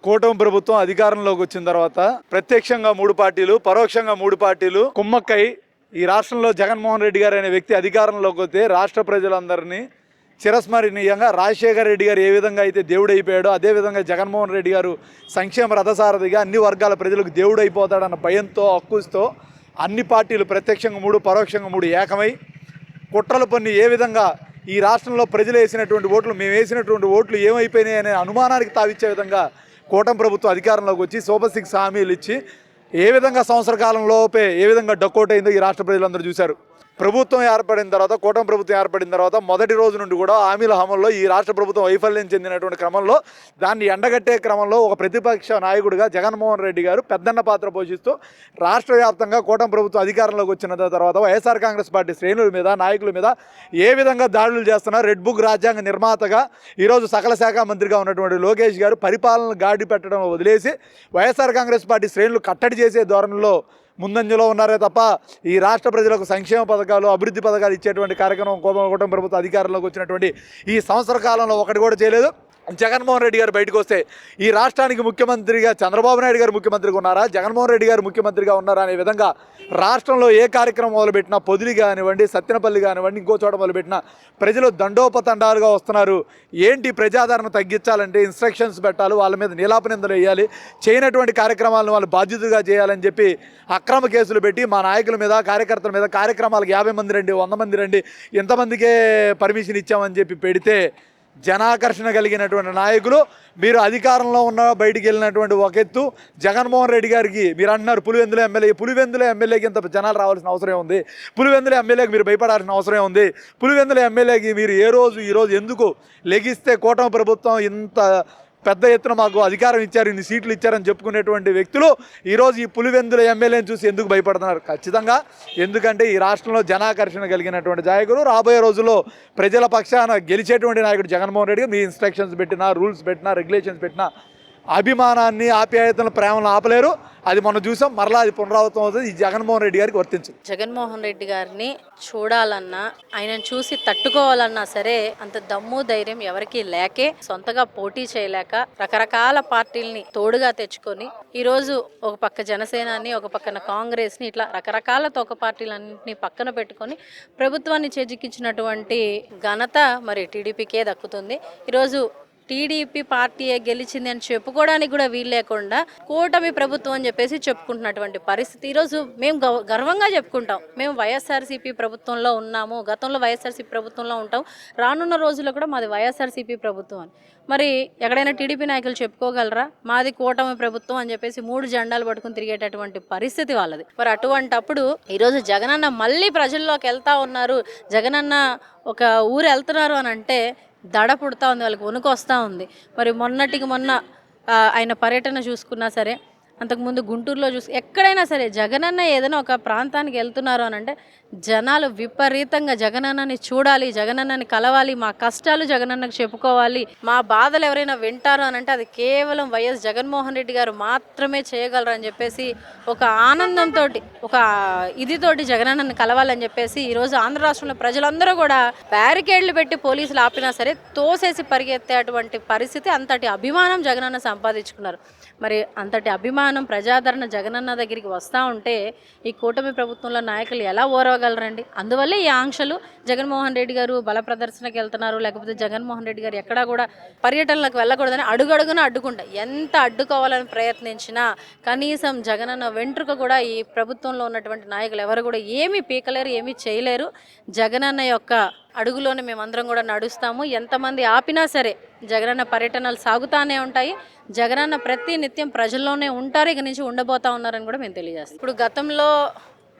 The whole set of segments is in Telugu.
కూటమి ప్రభుత్వం అధికారంలోకి వచ్చిన తర్వాత ప్రత్యక్షంగా 3 పార్టీలు, పరోక్షంగా 3 పార్టీలు కుమ్మక్కై ఈ రాష్ట్రంలో జగన్మోహన్ రెడ్డి గారు అనే వ్యక్తి అధికారంలోకి వస్తే రాష్ట్ర ప్రజలందరినీ చిరస్మరణీయంగా రాజశేఖర రెడ్డి గారు ఏ విధంగా అయితే దేవుడు అయిపోయాడో అదేవిధంగా జగన్మోహన్ రెడ్డి గారు సంక్షేమ రథసారథిగా అన్ని వర్గాల ప్రజలకు దేవుడు అయిపోతాడన్న భయంతో అక్కుస్తో అన్ని పార్టీలు ప్రత్యక్షంగా 3 పరోక్షంగా 3 ఏకమై కుట్రలు పన్ని ఏ విధంగా ఈ రాష్ట్రంలో ప్రజలు వేసినటువంటి ఓట్లు మేము వేసినటువంటి ఓట్లు ఏమైపోయినాయి అనే అనుమానానికి తావిచ్చే విధంగా కూటమి ప్రభుత్వం అధికారంలోకి వచ్చి సూపర్ 6 హామీలు ఇచ్చి ఏ విధంగా సంవత్సర కాలంలోపే ఏ విధంగా డక్అవుట్ అయిందో ఈ రాష్ట్ర ప్రజలందరూ చూశారు. ప్రభుత్వం ఏర్పడిన తర్వాత కూటమి ప్రభుత్వం ఏర్పడిన తర్వాత మొదటి రోజు నుండి కూడా హామీల అమల్లో ఈ రాష్ట్ర ప్రభుత్వం వైఫల్యం చెందినటువంటి క్రమంలో దాన్ని ఎండగట్టే క్రమంలో ఒక ప్రతిపక్ష నాయకుడిగా జగన్మోహన్ రెడ్డి గారు పెద్దన్న పాత్ర పోషిస్తూ రాష్ట్ర వ్యాప్తంగా కూటమి ప్రభుత్వం అధికారంలోకి వచ్చిన తర్వాత వైఎస్ఆర్ కాంగ్రెస్ పార్టీ శ్రేణుల మీద నాయకుల మీద ఏ విధంగా దాడులు చేస్తున్నారు. రెడ్ బుక్ రాజ్యాంగ నిర్మాతగా ఈరోజు సకల శాఖ మంత్రిగా ఉన్నటువంటి లోకేష్ గారు పరిపాలన గాడి పెట్టడం వదిలేసి వైఎస్ఆర్ కాంగ్రెస్ పార్టీ శ్రేణులు కట్టడి చేసే ధోరణిలో ముందంజలో ఉన్నారే తప్ప ఈ రాష్ట్ర ప్రజలకు సంక్షేమ పథకాలు అభివృద్ధి పథకాలు ఇచ్చేటువంటి కార్యక్రమం కూటమి ప్రభుత్వ అధికారంలోకి వచ్చినటువంటి ఈ సంవత్సర కాలంలో ఒకటి కూడా చేయలేదు. జగన్మోహన్ రెడ్డి గారు బయటకు వస్తే ఈ రాష్ట్రానికి ముఖ్యమంత్రిగా చంద్రబాబు నాయుడు గారు ముఖ్యమంత్రిగా ఉన్నారా, జగన్మోహన్ రెడ్డి గారు ముఖ్యమంత్రిగా ఉన్నారా అనే విధంగా రాష్ట్రంలో ఏ కార్యక్రమం మొదలుపెట్టినా పొదిలి కానివ్వండి, సత్తెనపల్లి కానివ్వండి, ఇంకో చోట మొదలుపెట్టినా ప్రజలు దండోపతండాలుగా వస్తున్నారు. ఏంటి ప్రజాదరణ తగ్గించాలంటే ఇన్స్ట్రక్షన్స్ పెట్టాలి, వాళ్ళ మీద నీలాపనిందలు వేయాలి, చేయనటువంటి కార్యక్రమాలను వాళ్ళు బాధ్యతగా చేయాలని చెప్పి అక్రమ కేసులు పెట్టి మా నాయకుల మీద కార్యకర్తల మీద కార్యక్రమాలకు 50 మంది రండి, 100 మంది రండి, ఎంతమందికే పర్మిషన్ ఇచ్చామని చెప్పి పెడితే జనాకర్షణ కలిగినటువంటి నాయకులు మీరు అధికారంలో ఉన్న బయటికి వెళ్ళినటువంటి ఒక ఎత్తు. జగన్మోహన్ రెడ్డి గారికి మీరు అంటున్నారు పులివెందుల ఎమ్మెల్యేకి ఇంత జనాలు రావాల్సిన అవసరం ఉంది, పులివెందుల ఎమ్మెల్యేకి మీరు భయపడాల్సిన అవసరం ఉంది, పులివెందుల ఎమ్మెల్యేకి మీరు ఈరోజు ఎందుకు లెగిస్తే కూటమి ప్రభుత్వం ఇంత పెద్ద ఎత్తున మాకు అధికారం ఇచ్చారు, ఇన్ని సీట్లు ఇచ్చారని చెప్పుకునేటువంటి వ్యక్తులు ఈరోజు ఈ పులివెందుల ఎమ్మెల్యేని చూసి ఎందుకు భయపడుతున్నారు? ఖచ్చితంగా ఎందుకంటే ఈ రాష్ట్రంలో జనాకర్షణ కలిగినటువంటి నాయకుడు, రాబోయే రోజుల్లో ప్రజల పక్షాన గెలిచేటువంటి నాయకుడు జగన్మోహన్ రెడ్డి. మీ ఇన్స్ట్రక్షన్స్ పెట్టినా, రూల్స్ పెట్టినా, రెగ్యులేషన్స్ పెట్టినా అభిమానాన్ని ఆప్యాయతను ప్రేమను ఆపలేరు. అది మనం చూసాం, మరలా అది పునరావృతం అవుతుంది. ఈ జగన్మోహన్ రెడ్డి గారికి వర్తించు. జగన్మోహన్ రెడ్డి గారిని చూడాలన్నా, ఆయనను చూసి తట్టుకోవాలన్నా సరే అంత దమ్ము ధైర్యం ఎవరికి లేకే, సొంతగా పోటీ చేయలేక రకరకాల పార్టీలని తోడుగా తెచ్చుకొని ఈరోజు ఒక పక్క జనసేనని, ఒక పక్కన కాంగ్రెస్ని, ఇట్లా రకరకాల తోక పార్టీలన్నింటినీ పక్కన పెట్టుకొని ప్రభుత్వాన్ని చేజిక్కించినటువంటి ఘనత మరి టీడీపీకే దక్కుతుంది. ఈరోజు టీడీపీ పార్టీయే గెలిచింది అని చెప్పుకోవడానికి కూడా వీలు లేకుండా కూటమి ప్రభుత్వం అని చెప్పేసి చెప్పుకుంటున్నటువంటి పరిస్థితి. ఈరోజు మేము గర్వంగా చెప్పుకుంటాం, మేము వైఎస్ఆర్సీపీ ప్రభుత్వంలో ఉన్నాము, గతంలో వైఎస్ఆర్సీపీ ప్రభుత్వంలో ఉంటాం, రానున్న రోజుల్లో కూడా మాది వైఎస్ఆర్సీపీ ప్రభుత్వం అని. మరి ఎక్కడైనా టీడీపీ నాయకులు చెప్పుకోగలరా మాది కూటమి ప్రభుత్వం అని చెప్పేసి 3 జెండాలు పట్టుకుని తిరిగేటటువంటి పరిస్థితి వాళ్ళది. మరి అటువంటప్పుడు ఈరోజు జగనన్న మళ్ళీ ప్రజల్లోకి వెళ్తా ఉన్నారు, జగనన్న ఒక ఊరు వెళ్తున్నారు అని అంటే దడ పుడతా ఉంది, వాళ్ళకి వణుకు వస్తూ ఉంది. మరి మొన్నటికి మొన్న ఆయన పర్యటన చూసుకున్నా సరే, అంతకుముందు గుంటూరులో ఎక్కడైనా సరే జగనన్న ఏదైనా ఒక ప్రాంతానికి వెళ్తున్నారు అని అంటే జనాలు విపరీతంగా జగనన్నని చూడాలి, జగనన్నని కలవాలి, మా కష్టాలు జగనన్నకు చెప్పుకోవాలి, మా బాధలు ఎవరైనా వింటారు అని అంటే అది కేవలం వైఎస్ జగన్మోహన్ రెడ్డి గారు మాత్రమే చేయగలరు అని చెప్పేసి ఒక ఆనందంతో, ఒక ఇదితోటి జగనన్నని కలవాలని చెప్పేసి ఈరోజు ఆంధ్ర రాష్ట్రంలో ప్రజలందరూ కూడా బ్యారికేడ్లు పెట్టి పోలీసులు ఆపినా సరే తోసేసి పరిగెత్తేటువంటి పరిస్థితి. అంతటి అభిమానం జగనన్న సంపాదించుకున్నారు. మరి అంతటి అభిమానం, ప్రజాదరణ జగనన్న దగ్గరికి వస్తూ ఉంటే ఈ కూటమి ప్రభుత్వంలో నాయకులు ఎలా ఓరవగలరండి? అందువల్లే ఈ ఆంక్షలు. జగన్మోహన్ రెడ్డి గారు బల ప్రదర్శనకి వెళ్తున్నారు, లేకపోతే జగన్మోహన్ రెడ్డి గారు ఎక్కడా కూడా పర్యటనలకు వెళ్ళకూడదని అడుగడుగున అడ్డుకుంటా, ఎంత అడ్డుకోవాలని ప్రయత్నించినా కనీసం జగనన్న వెంట్రుక కూడా ఈ ప్రభుత్వంలో ఉన్నటువంటి నాయకులు ఎవరు కూడా ఏమీ పీకలేరు, ఏమీ చేయలేరు. జగనన్న యొక్క అడుగులోనే మేమందరం కూడా నడుస్తాము. ఎంతమంది ఆపినా సరే జగనన్న పర్యటనలు సాగుతానే ఉంటాయి. జగనన్న ప్రతి నిత్యం ప్రజల్లోనే ఉంటారు, ఇక నుంచి ఉండబోతా ఉన్నారని కూడా మేము తెలియజేస్తాం. ఇప్పుడు గతంలో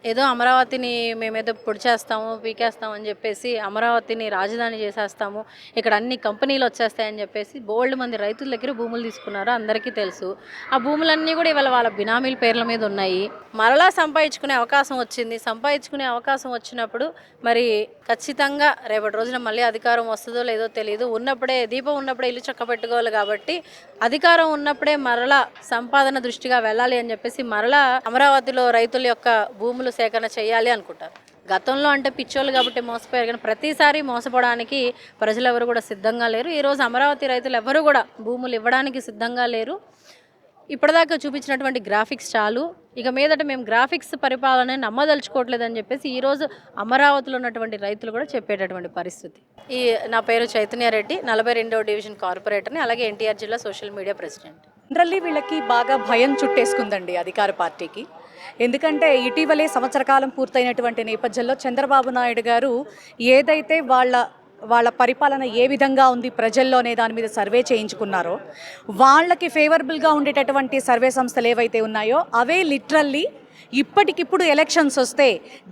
ఏదో అమరావతిని మేమేదో పొడి చేస్తాము, పీకేస్తాము అని చెప్పేసి అమరావతిని రాజధాని చేసేస్తాము, ఇక్కడ అన్ని కంపెనీలు వచ్చేస్తాయని చెప్పేసి బోల్డ్ మంది రైతుల దగ్గర భూములు తీసుకున్నారు, అందరికీ తెలుసు. ఆ భూములన్నీ కూడా ఇవాళ వాళ్ళ బినామీల పేర్ల మీద ఉన్నాయి. మరలా సంపాదించుకునే అవకాశం వచ్చింది. సంపాదించుకునే అవకాశం వచ్చినప్పుడు మరి ఖచ్చితంగా రేపటి రోజున మళ్ళీ అధికారం వస్తుందో లేదో తెలియదు. ఉన్నప్పుడే దీపం ఉన్నప్పుడే ఇల్లు చక్క పెట్టుకోవాలి కాబట్టి అధికారం ఉన్నప్పుడే మరలా సంపాదన దృష్టిగా వెళ్ళాలి అని చెప్పేసి మరలా అమరావతిలో రైతుల యొక్క భూములు సేకరణ చేయాలి అనుకుంటారు. గతంలో అంటే పిచ్చోళ్ళు కాబట్టి మోసపోయారు, కానీ ప్రతిసారి మోసపోవడానికి ప్రజలు ఎవరు కూడా సిద్ధంగా లేరు. ఈరోజు అమరావతి రైతులు ఎవరు కూడా భూములు ఇవ్వడానికి సిద్ధంగా లేరు. ఇప్పటిదాకా చూపించినటువంటి గ్రాఫిక్స్ చాలు, ఇక మీదట మేము గ్రాఫిక్స్ పరిపాలన నమ్మదలుచుకోవట్లేదని చెప్పేసి ఈరోజు అమరావతిలో ఉన్నటువంటి రైతులు కూడా చెప్పేటటువంటి పరిస్థితి. నా పేరు చైతన్య రెడ్డి, 42వ డివిజన్ కార్పొరేటర్ని, అలాగే ఎన్టీఆర్ జిల్లా సోషల్ మీడియా ప్రెసిడెంట్. జనరల్లీ వీళ్ళకి బాగా భయం చుట్టేసుకుందండి అధికార పార్టీకి. ఎందుకంటే ఇటీవలే సంవత్సర కాలం పూర్తయినటువంటి నేపథ్యంలో చంద్రబాబు నాయుడు గారు ఏదైతే వాళ్ళ పరిపాలన ఏ విధంగా ఉంది ప్రజల్లో అనే దాని మీద సర్వే చేయించుకున్నారో, వాళ్ళకి ఫేవరబుల్గా ఉండేటటువంటి సర్వే సంస్థలు ఏవైతే ఉన్నాయో అవే లిటరల్లీ ఇప్పటికిప్పుడు ఎలక్షన్స్ వస్తే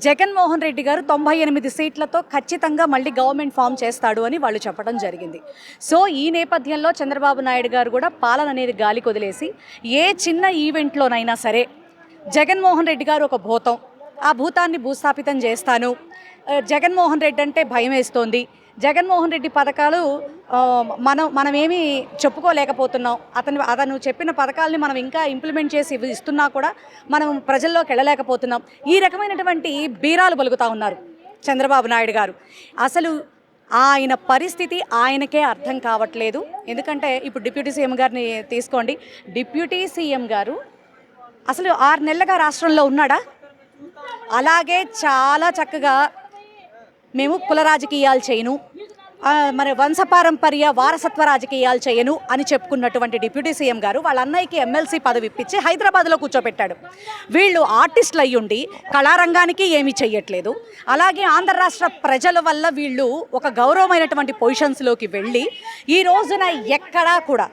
జగన్మోహన్ రెడ్డి గారు 98 సీట్లతో ఖచ్చితంగా మళ్ళీ గవర్నమెంట్ ఫామ్ చేస్తాడు అని వాళ్ళు చెప్పడం జరిగింది. సో ఈ నేపథ్యంలో చంద్రబాబు నాయుడు గారు కూడా పాలన అనేది గాలికి వదిలేసి ఏ చిన్న ఈవెంట్లోనైనా సరే జగన్మోహన్ రెడ్డి గారు ఒక భూతం, ఆ భూతాన్ని భూస్థాపితం చేస్తాను, జగన్మోహన్ రెడ్డి అంటే భయం వేస్తోంది, జగన్మోహన్ రెడ్డి పథకాలు మనమేమీ చెప్పుకోలేకపోతున్నాం, అతను చెప్పిన పథకాలని మనం ఇంకా ఇంప్లిమెంట్ చేసి ఇస్తున్నా కూడా మనం ప్రజల్లోకి వెళ్ళలేకపోతున్నాం, ఈ రకమైనటువంటి బీరాలు పలుకుతూ ఉన్నారు చంద్రబాబు నాయుడు గారు. అసలు ఆయన పరిస్థితి ఆయనకే అర్థం కావట్లేదు. ఎందుకంటే ఇప్పుడు డిప్యూటీ సీఎం గారిని తీసుకోండి, డిప్యూటీ సీఎం గారు అసలు 6 నెలలుగా రాష్ట్రంలో ఉన్నాడా? అలాగే చాలా చక్కగా మేము కుల రాజకీయాలు చేయను, మరి వంశపారంపర్య వారసత్వ రాజకీయాలు చేయను అని చెప్పుకున్నటువంటి డిప్యూటీ సీఎం గారు వాళ్ళ అన్నయ్యకి ఎమ్మెల్సీ పదవి ఇప్పించి హైదరాబాద్లో కూర్చోబెట్టాడు. వీళ్ళు ఆర్టిస్టులు అయ్యుండి కళారంగానికి ఏమీ చెయ్యట్లేదు. అలాగే ఆంధ్ర రాష్ట్ర ప్రజల వల్ల వీళ్ళు ఒక గౌరవమైనటువంటి పొజిషన్స్లోకి వెళ్ళి ఈ రోజున ఎక్కడా కూడా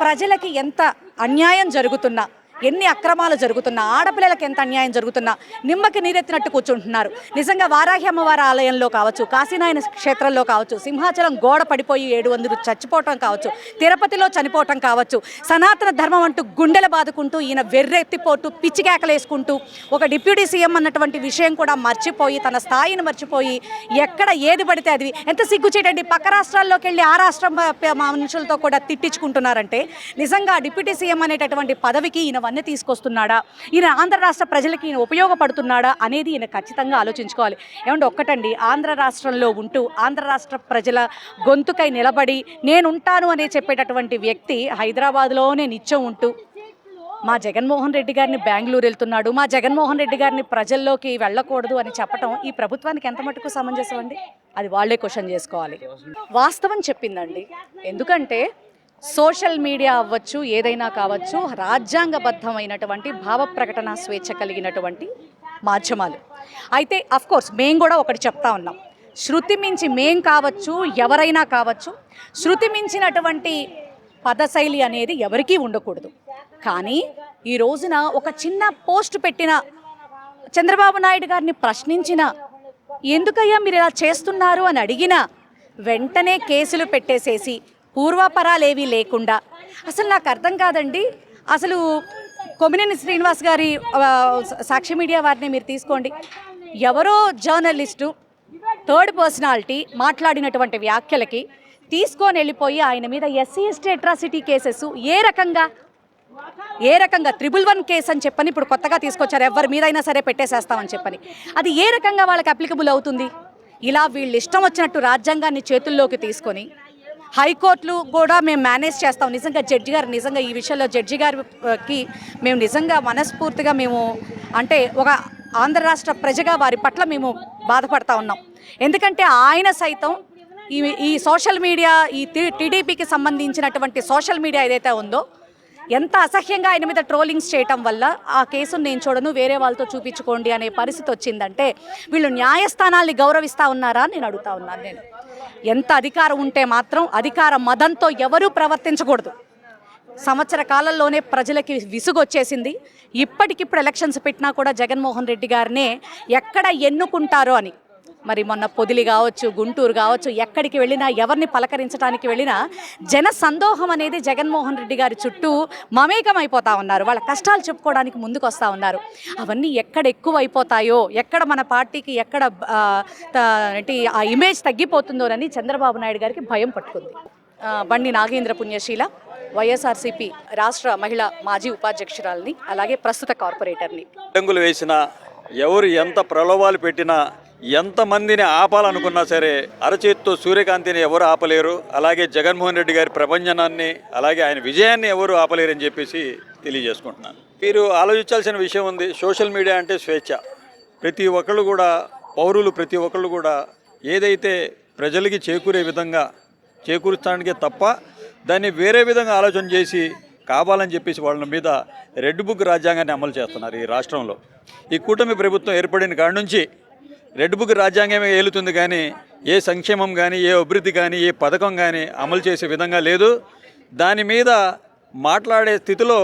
ప్రజలకి ఎంత అన్యాయం జరుగుతున్నా, ఎన్ని అక్రమాలు జరుగుతున్నా, ఆడపిల్లలకు ఎంత అన్యాయం జరుగుతున్నా నిమ్మకి నీరెత్తినట్టు కూర్చుంటున్నారు. నిజంగా వారాహి అమ్మవారి ఆలయంలో కావచ్చు, కాశీనాయన క్షేత్రంలో కావచ్చు, సింహాచలం గోడ పడిపోయి 700 చచ్చిపోవటం కావచ్చు, తిరుపతిలో చనిపోవటం కావచ్చు, సనాతన ధర్మం అంటూ గుండెలు బాదుకుంటూ ఈయన వెర్రెత్తిపోతూ పిచ్చికేకలేసుకుంటూ ఒక డిప్యూటీ సీఎం అన్నటువంటి విషయం కూడా మర్చిపోయి, తన స్థాయిని మర్చిపోయి ఎక్కడ ఏది పడితే అది, ఎంత సిగ్గుచేటండి, పక్క రాష్ట్రాల్లోకి వెళ్ళి ఆ రాష్ట్రం మనుషులతో కూడా తిట్టించుకుంటున్నారంటే నిజంగా డిప్యూటీ సీఎం అనేటటువంటి పదవికి ఈయన తీసుకొస్తున్నాడా, ఈయన ఆంధ్ర రాష్ట్ర ప్రజలకి ఈయన ఉపయోగపడుతున్నాడా అనేది ఈయన ఖచ్చితంగా ఆలోచించుకోవాలి. ఏమంటే ఒక్కటండి, ఆంధ్ర రాష్ట్రంలో ఉంటూ ఆంధ్ర రాష్ట్ర ప్రజల గొంతుకై నిలబడి నేనుంటాను అనే చెప్పేటటువంటి వ్యక్తి హైదరాబాద్లోనే నిత్యం ఉంటూ మా జగన్మోహన్ రెడ్డి గారిని బెంగళూరు వెళ్తున్నాడు, మా జగన్మోహన్ రెడ్డి గారిని ప్రజల్లోకి వెళ్ళకూడదు అని చెప్పడం ఈ ప్రభుత్వానికి ఎంత మటుకు సమంజసం అండి? అది వాళ్ళే క్వశ్చన్ చేసుకోవాలి. వాస్తవం చెప్పిందండి. ఎందుకంటే సోషల్ మీడియా అవ్వచ్చు, ఏదైనా కావచ్చు, రాజ్యాంగబద్ధమైనటువంటి భావ ప్రకటన స్వేచ్ఛ కలిగినటువంటి మాధ్యమాలు. అయితే అఫ్కోర్స్ మేము కూడా ఒకటి చెప్తా ఉన్నాం, శృతి మించి మేం కావచ్చు, ఎవరైనా కావచ్చు, శృతి మించినటువంటి పదశైలి అనేది ఎవరికీ ఉండకూడదు. కానీ ఈ రోజున ఒక చిన్న పోస్ట్ పెట్టిన, చంద్రబాబు నాయుడు గారిని ప్రశ్నించిన, ఎందుకయ్యా మీరు ఇలా చేస్తున్నారు అని అడిగినా వెంటనే కేసులు పెట్టేసేసి పూర్వాపరాలేవీ లేకుండా, అసలు నాకు అర్థం కాదండి. అసలు కొమ్మినేని శ్రీనివాస్ గారి సాక్షి మీడియా వారిని మీరు తీసుకోండి, ఎవరో జర్నలిస్టు థర్డ్ పర్సనాలిటీ మాట్లాడినటువంటి వ్యాఖ్యలకి తీసుకొని వెళ్ళిపోయి ఆయన మీద ఎస్సీ ఎస్టీ అట్రాసిటీ కేసెస్ ఏ రకంగా 111 కేసు అని చెప్పని ఇప్పుడు కొత్తగా తీసుకొచ్చారు, ఎవరి మీదైనా సరే పెట్టేసేస్తామని చెప్పని. అది ఏ రకంగా వాళ్ళకి అప్లికబుల్ అవుతుంది? ఇలా వీళ్ళు ఇష్టం వచ్చినట్టు రాజ్యాంగాన్ని చేతుల్లోకి తీసుకొని హైకోర్టులు కూడా మేము మేనేజ్ చేస్తాం. నిజంగా జడ్జి గారు, నిజంగా ఈ విషయంలో జడ్జి గారికి మేము నిజంగా మనస్ఫూర్తిగా మేము అంటే ఒక ఆంధ్ర రాష్ట్ర ప్రజగా వారి పట్ల మేము బాధపడతా ఉన్నాం. ఎందుకంటే ఆయన సైతం ఈ సోషల్ మీడియా, ఈ టీడీపీకి సంబంధించినటువంటి సోషల్ మీడియా ఏదైతే ఉందో ఎంత అసహ్యంగా ఆయన మీద ట్రోలింగ్స్ చేయటం వల్ల ఆ కేసును నేను చూడను, వేరే వాళ్ళతో చూపించుకోండి అనే పరిస్థితి వచ్చిందంటే వీళ్ళు న్యాయస్థానాల్ని గౌరవిస్తూ ఉన్నారా అని నేను అడుగుతా ఉన్నాను. నేను ఎంత అధికారం ఉంటే మాత్రం అధికార మదంతో ఎవరూ ప్రవర్తించకూడదు. సంవత్సర కాలంలోనే ప్రజలకి విసుగొచ్చేసింది. ఇప్పటికిప్పుడు ఎలక్షన్స్ పెట్టినా కూడా జగన్మోహన్ రెడ్డి గారినే ఎక్కడ ఎన్నుకుంటారో అని. మరి మొన్న పొదిలి కావచ్చు, గుంటూరు కావచ్చు, ఎక్కడికి వెళ్ళినా, ఎవరిని పలకరించడానికి వెళ్ళినా జన సందోహం అనేది జగన్మోహన్ రెడ్డి గారి చుట్టూ మమేకం అయిపోతూ ఉన్నారు. వాళ్ళ కష్టాలు చెప్పుకోవడానికి ముందుకు వస్తూ ఉన్నారు. అవన్నీ ఎక్కడ ఎక్కువ అయిపోతాయో, ఎక్కడ మన పార్టీకి ఎక్కడ ఆ ఇమేజ్ తగ్గిపోతుందోనని చంద్రబాబు నాయుడు గారికి భయం పట్టుకుంది. బండి నాగేంద్ర పుణ్యశీల, వైఎస్ఆర్సీపీ రాష్ట్ర మహిళా మాజీ ఉపాధ్యక్షురాలని, అలాగే ప్రస్తుత కార్పొరేటర్ని. రంగులు వేసినా, ఎవరు ఎంత ప్రలోభాలు పెట్టినా ఎంతమందిని ఆపాలనుకున్నా సరే అరచేతితో సూర్యకాంతిని ఎవరు ఆపలేరు, అలాగే జగన్మోహన్ రెడ్డి గారి ప్రభంజనాన్ని అలాగే ఆయన విజయాన్ని ఎవరు ఆపలేరని చెప్పేసి తెలియజేసుకుంటున్నాను. మీరు ఆలోచించాల్సిన విషయం ఉంది. సోషల్ మీడియా అంటే స్వేచ్ఛ. ప్రతి ఒక్కళ్ళు కూడా పౌరులు ప్రతి ఒక్కళ్ళు కూడా ఏదైతే ప్రజలకి చేకూరే విధంగా చేకూర్చడానికే తప్ప దాన్ని వేరే విధంగా ఆలోచన చేసి కావాలని చెప్పేసి వాళ్ళ మీద రెడ్ బుక్ రాజ్యాంగాన్ని అమలు చేస్తున్నారు ఈ రాష్ట్రంలో. ఈ కూటమి ప్రభుత్వం ఏర్పడిన కాడి నుంచి రెడ్ బుక్ రాజ్యాంగమే ఏలుతుంది, కానీ ఏ సంక్షేమం కానీ ఏ అభివృద్ధి కానీ ఏ పథకం కానీ అమలు చేసే విధంగా లేదు. దాని మీద మాట్లాడే స్థితిలో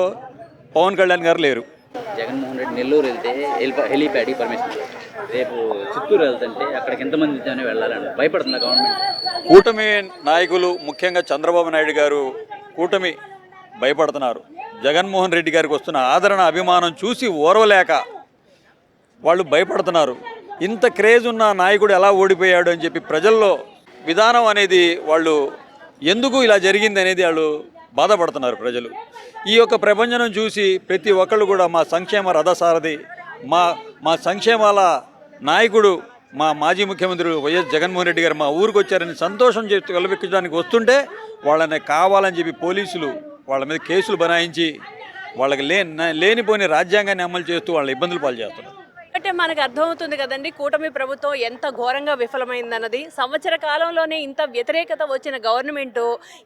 పవన్ కళ్యాణ్ గారు లేరు. జగన్మోహన్ రెడ్డి నెల్లూరు వెళ్తే హెలీప్యాడ్కి పర్మిషన్, రేపు చిత్తూరు వెళ్తుంటే అక్కడికి ఎంతమందితోనే వెళ్ళాలని భయపడుతుంది గవర్నమెంట్. కూటమి నాయకులు ముఖ్యంగా చంద్రబాబు నాయుడు గారు కూటమి భయపడుతున్నారు. జగన్మోహన్ రెడ్డి గారికి వస్తున్న ఆదరణ అభిమానం చూసి ఓర్వలేక వాళ్ళు భయపడుతున్నారు. ఇంత క్రేజ్ ఉన్న నాయకుడు ఎలా ఓడిపోయాడు అని చెప్పి ప్రజల్లో విధానం అనేది వాళ్ళు ఎందుకు ఇలా జరిగింది అనేది వాళ్ళు బాధపడుతున్నారు ప్రజలు. ఈ యొక్క ప్రపంచం చూసి ప్రతి ఒక్కళ్ళు కూడా మా సంక్షేమ రథసారథి, మా సంక్షేమాల నాయకుడు, మా మాజీ ముఖ్యమంత్రి వైఎస్ జగన్మోహన్ రెడ్డి గారు మా ఊరికి వచ్చారని సంతోషం చేస్తూ వెలవెక్కడానికి వస్తుంటే వాళ్ళని కావాలని చెప్పి పోలీసులు వాళ్ళ మీద కేసులు బనాయించి వాళ్ళకి లేనిపోని రాజ్యాంగాన్ని అమలు చేస్తూ వాళ్ళ ఇబ్బందులు పాలు చేస్తున్నారు. అంటే మనకు అర్థమవుతుంది కదండి, కూటమి ప్రభుత్వం ఎంత ఘోరంగా విఫలమైందన్నది. సంవత్సర కాలంలోనే ఇంత వ్యతిరేకత వచ్చిన గవర్నమెంటు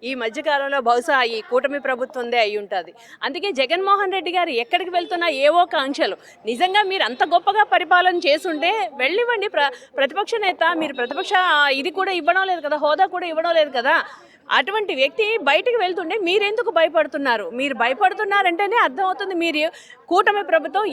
ఈ మధ్యకాలంలో బహుశా ఈ కూటమి ప్రభుత్వందే అయి ఉంటుంది. అందుకే జగన్మోహన్ రెడ్డి గారు ఎక్కడికి వెళ్తున్నా ఏవో కాంక్షలు. నిజంగా మీరు అంత గొప్పగా పరిపాలన చేసుంటే వెళ్ళివ్వండి. ప్రతిపక్ష నేత మీరు ప్రతిపక్ష ఇది కూడా ఇవ్వడం లేదు కదా, హోదా కూడా ఇవ్వడం లేదు కదా. అటువంటి వ్యక్తి బయటకు వెళ్తుండే మీరెందుకు భయపడుతున్నారు? మీరు భయపడుతున్నారంటేనే అర్థమవుతుంది మీరు కూటమి ప్రభుత్వం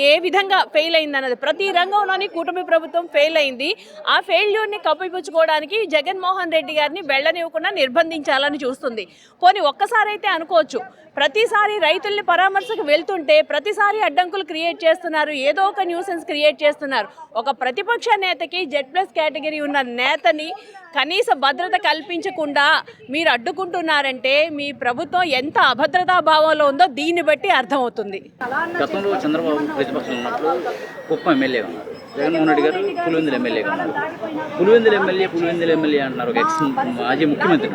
ఏ విధంగా ఫెయిల్ అయిందన్నది. ప్రతి రంగంలోని కూటమి ప్రభుత్వం ఫెయిల్ అయింది. ఆ ఫెయిల్యూర్ని కప్పిపుచ్చుకోవడానికి జగన్మోహన్ రెడ్డి గారిని వెళ్ళనివ్వకుండా నిర్బంధించాలని చూస్తుంది. పోనీ ఒక్కసారి అయితే అనుకోవచ్చు, ప్రతిసారి రైతుల్ని పరామర్శకు వెళ్తుంటే ప్రతిసారి అడ్డంకులు క్రియేట్ చేస్తున్నారు, ఏదో ఒక న్యూసెన్స్ క్రియేట్ చేస్తున్నారు. ఒక ప్రతిపక్ష నేతకి Z+ కేటగిరీ ఉన్న నేతని కనీస భద్రత కల్పించకుండా మీరు అడ్డుకుంటున్నారంటే మీ ప్రభుత్వం ఎంత అభద్రతా భావంలో ఉందో దీన్ని బట్టి అర్థమవుతుంది. గతంలో చంద్రబాబు ప్రతిపక్షంలో ఉన్నప్పుడు కుప్పం ఎమ్మెల్యేగా ఉన్నారు, జగన్మోహన్ రెడ్డి గారు పులివెందుల ఎమ్మెల్యేగా ఉన్నారు. పులివెందుల ఎమ్మెల్యే అంటున్నారు, ఒక ఎక్స్ మాజీ ముఖ్యమంత్రి.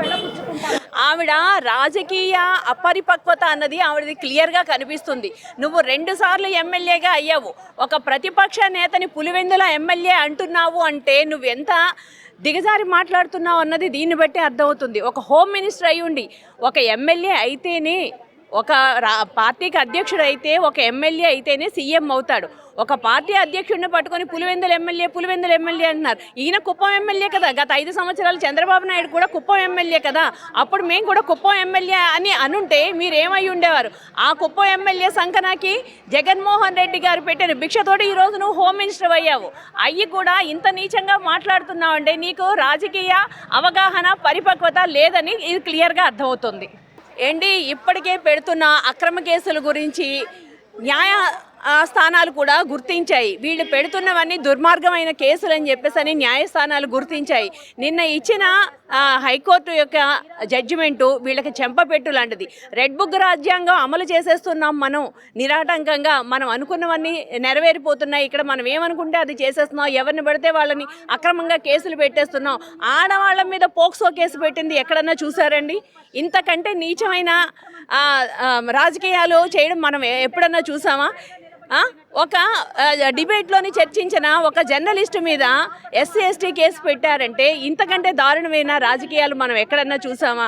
ఆవిడ రాజకీయ అపరిపక్వత అన్నది ఆవిడది క్లియర్గా కనిపిస్తుంది. నువ్వు 2 సార్లు ఎమ్మెల్యేగా అయ్యావు, ఒక ప్రతిపక్ష నేతని పులివెందుల ఎమ్మెల్యే అంటున్నావు అంటే నువ్వు ఎంత దిగజారి మాట్లాడుతున్నావు అన్నది దీన్ని బట్టి అర్థమవుతుంది. ఒక హోమ్ మినిస్టర్ అయి ఉండి ఒక ఎమ్మెల్యే అయితేనే, ఒక పార్టీకి అధ్యక్షుడు అయితే, ఒక ఎమ్మెల్యే అయితేనే సీఎం అవుతాడు. ఒక పార్టీ అధ్యక్షుడిని పట్టుకొని పులివెందుల ఎమ్మెల్యే అంటున్నారు. ఈయన కుప్పం ఎమ్మెల్యే కదా. గత 5 సంవత్సరాలు చంద్రబాబు నాయుడు కూడా కుప్పం ఎమ్మెల్యే కదా. అప్పుడు మేము కూడా కుప్పం ఎమ్మెల్యే అని అనుంటే మీరేమై ఉండేవారు? ఆ కుప్పం ఎమ్మెల్యే సంకనాకి జగన్మోహన్ రెడ్డి గారు పెట్టిన భిక్షతోటి ఈరోజు నువ్వు హోమ్ మినిస్టర్ అయ్యావు. అయ్యి కూడా ఇంత నీచంగా మాట్లాడుతున్నావు అంటే నీకు రాజకీయ అవగాహన పరిపక్వత లేదని ఇది క్లియర్గా అర్థమవుతుంది. ఏంటి ఇప్పటికే పెడుతున్న అక్రమ కేసుల గురించి న్యాయ స్థానాలు కూడా గుర్తించాయి. వీళ్ళు పెడుతున్నవన్నీ దుర్మార్గమైన కేసులు అని చెప్పేసి న్యాయస్థానాలు గుర్తించాయి. నిన్న ఇచ్చిన హైకోర్టు యొక్క జడ్జిమెంటు వీళ్ళకి చెంపపెట్టు లాంటిది. రెడ్ బుక్ రాజ్యాంగం అమలు చేసేస్తున్నాం మనం నిరాటంకంగా. మనం అనుకున్నవన్నీ నెరవేరిపోతున్నాయి. ఇక్కడ మనం ఏమనుకుంటే అది చేసేస్తున్నాం. ఎవరిని పడితే వాళ్ళని అక్రమంగా కేసులు పెట్టేస్తున్నాం. ఆడవాళ్ళ మీద పోక్సో కేసు పెట్టింది ఎక్కడన్నా చూసారండి? ఇంతకంటే నీచమైన రాజకీయాలు చేయడం మనం ఎప్పుడన్నా చూసామా? ఒక డిబేట్లోని చర్చించిన ఒక జర్నలిస్టు మీద SC/ST కేసు పెట్టారంటే ఇంతకంటే దారుణమైన రాజకీయాలు మనం ఎక్కడన్నా చూసామా?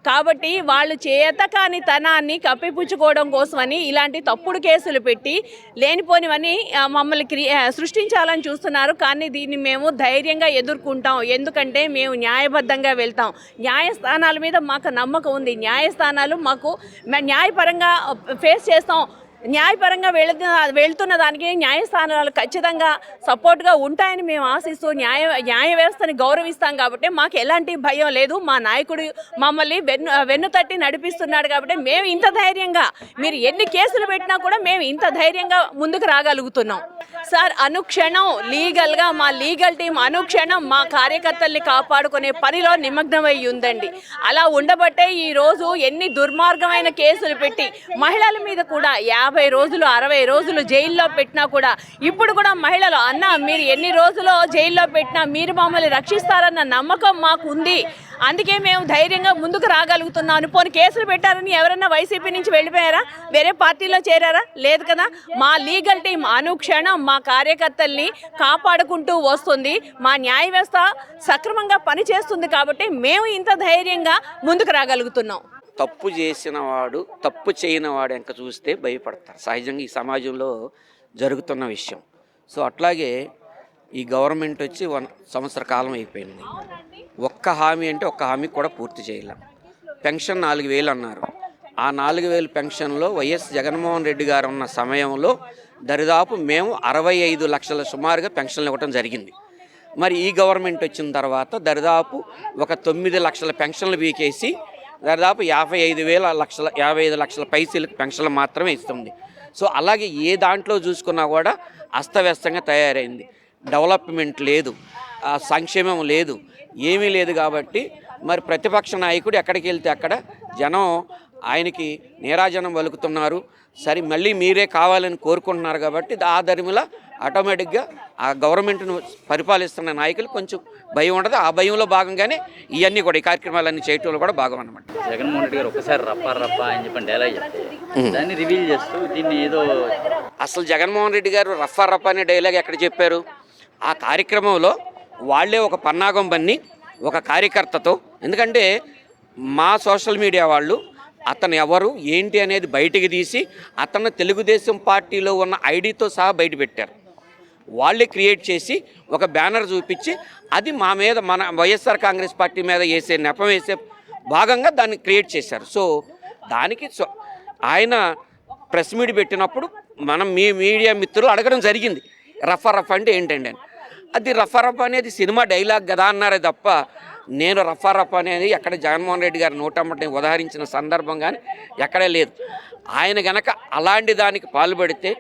కాబట్టి వాళ్ళు చేతకాని తనాన్ని కప్పిపుచ్చుకోవడం కోసమని ఇలాంటి తప్పుడు కేసులు పెట్టి లేనిపోనివన్నీ మమ్మల్ని సృష్టించాలని చూస్తున్నారు. కానీ దీన్ని మేము ధైర్యంగా ఎదుర్కొంటాం. ఎందుకంటే మేము న్యాయబద్ధంగా వెళ్తాం. న్యాయస్థానాల మీద మాకు నమ్మకం ఉంది. న్యాయస్థానాలు మాకు న్యాయపరంగా ఫేస్ చేస్తాం. న్యాయపరంగా వెళ్తున్న దానికి న్యాయస్థానాలు ఖచ్చితంగా సపోర్ట్గా ఉంటాయని మేము ఆశిస్తూ న్యాయ వ్యవస్థని గౌరవిస్తాం. కాబట్టి మాకు ఎలాంటి భయం లేదు. మా నాయకుడు మమ్మల్ని వెన్ను తట్టి నడిపిస్తున్నాడు. కాబట్టి మేము ఇంత ధైర్యంగా, మీరు ఎన్ని కేసులు పెట్టినా కూడా మేము ఇంత ధైర్యంగా ముందుకు రాగలుగుతున్నాం. సార్, అనుక్షణం లీగల్గా మా లీగల్ టీం అనుక్షణం మా కార్యకర్తల్ని కాపాడుకునే పనిలో నిమగ్నమై ఉందండి. అలా ఉండబట్టే ఈరోజు ఎన్ని దుర్మార్గమైన కేసులు పెట్టి మహిళల మీద కూడా 50 రోజులు 60 రోజులు జైల్లో పెట్టినా కూడా ఇప్పుడు కూడా మహిళలు అన్న మీరు ఎన్ని రోజులు జైల్లో పెట్టినా మీరు మమ్మల్ని రక్షిస్తారన్న నమ్మకం మాకు ఉంది, అందుకే మేము ధైర్యంగా ముందుకు రాగలుగుతున్నాను. పోనీ కేసులు పెట్టారని ఎవరైనా వైసీపీ నుంచి వెళ్ళిపోయారా, వేరే పార్టీలో చేరారా? లేదు కదా. మా లీగల్ టీం అనుక్షణం మా కార్యకర్తల్ని కాపాడుకుంటూ వస్తుంది, మా న్యాయ వ్యవస్థ సక్రమంగా పనిచేస్తుంది కాబట్టి మేము ఇంత ధైర్యంగా ముందుకు రాగలుగుతున్నాం. తప్పు చేసిన వాడు తప్పు చేయని వాడు ఇంకా చూస్తే భయపడతారు, సహజంగా ఈ సమాజంలో జరుగుతున్న విషయం. సో అట్లాగే ఈ గవర్నమెంట్ వచ్చి 1 సంవత్సర కాలం అయిపోయింది. ఒక్క హామీ అంటే ఒక్క హామీ కూడా పూర్తి చేయలేం. పెన్షన్ 4,000 అన్నారు. ఆ 4,000 పెన్షన్లో వైఎస్ జగన్మోహన్ రెడ్డి గారు ఉన్న సమయంలో దరిదాపు మేము 65 లక్షల సుమారుగా పెన్షన్లు ఇవ్వడం జరిగింది. మరి ఈ గవర్నమెంట్ వచ్చిన తర్వాత దరిదాపు ఒక 9 లక్షల పెన్షన్లు వీకేసి దాదాపు 55 లక్షల పైసలకు పెన్షన్లు మాత్రమే ఇస్తుంది. సో అలాగే ఏ దాంట్లో చూసుకున్నా కూడా అస్తవ్యస్తంగా తయారైంది. డెవలప్మెంట్ లేదు, సంక్షేమం లేదు, ఏమీ లేదు. కాబట్టి మరి ప్రతిపక్ష నాయకుడు ఎక్కడికి వెళ్తే అక్కడ జనం ఆయనకి నీరాజనం పలుకుతున్నారు. సరే మళ్ళీ మీరే కావాలని కోరుకుంటున్నారు కాబట్టి ఆ ధర్మిలా ఆటోమేటిక్గా ఆ గవర్నమెంట్ను పరిపాలిస్తున్న నాయకులు కొంచెం భయం ఉండదు. ఆ భయంలో భాగంగానే ఇవన్నీ కూడా ఈ కార్యక్రమాలన్నీ చేయటంలో కూడా భాగం అన్నమాట. జగన్మోహన్ రెడ్డి గారు ఒకసారి రప్పా అని చెప్పి డైలాగ్ చెప్తే దాన్ని రివీల్ చేస్తూ దీన్ని ఏదో అసలు జగన్మోహన్ రెడ్డి గారు రప్పా అనే డైలాగ్ ఎక్కడ చెప్పారు? ఆ కార్యక్రమంలో వాళ్ళే ఒక పన్నాగం బన్ని ఒక కార్యకర్తతో, ఎందుకంటే మా సోషల్ మీడియా వాళ్ళు అతను ఎవరు ఏంటి అనేది బయటికి తీసి అతను తెలుగుదేశం పార్టీలో ఉన్న ఐడితో సహా బయట పెట్టారు. వాళ్ళే క్రియేట్ చేసి ఒక బ్యానర్ చూపించి అది మా మీద మన వైఎస్ఆర్ కాంగ్రెస్ పార్టీ మీద వేసే నెపం వేసే భాగంగా దాన్ని క్రియేట్ చేశారు. సో దానికి ఆయన ప్రెస్ మీట్ పెట్టినప్పుడు మనం మీ మీడియా మిత్రులు అడగడం జరిగింది రఫా అంటే ఏంటండి అని. అది రఫా అనేది సినిమా డైలాగ్ కదా అన్నారే తప్ప నేను రఫా అనేది ఎక్కడ జగన్మోహన్ రెడ్డి గారు నోటమ్మటి ఉదాహరించిన సందర్భం కానీ ఎక్కడే లేదు. ఆయన గనక అలాంటి దానికి పాల్పడితే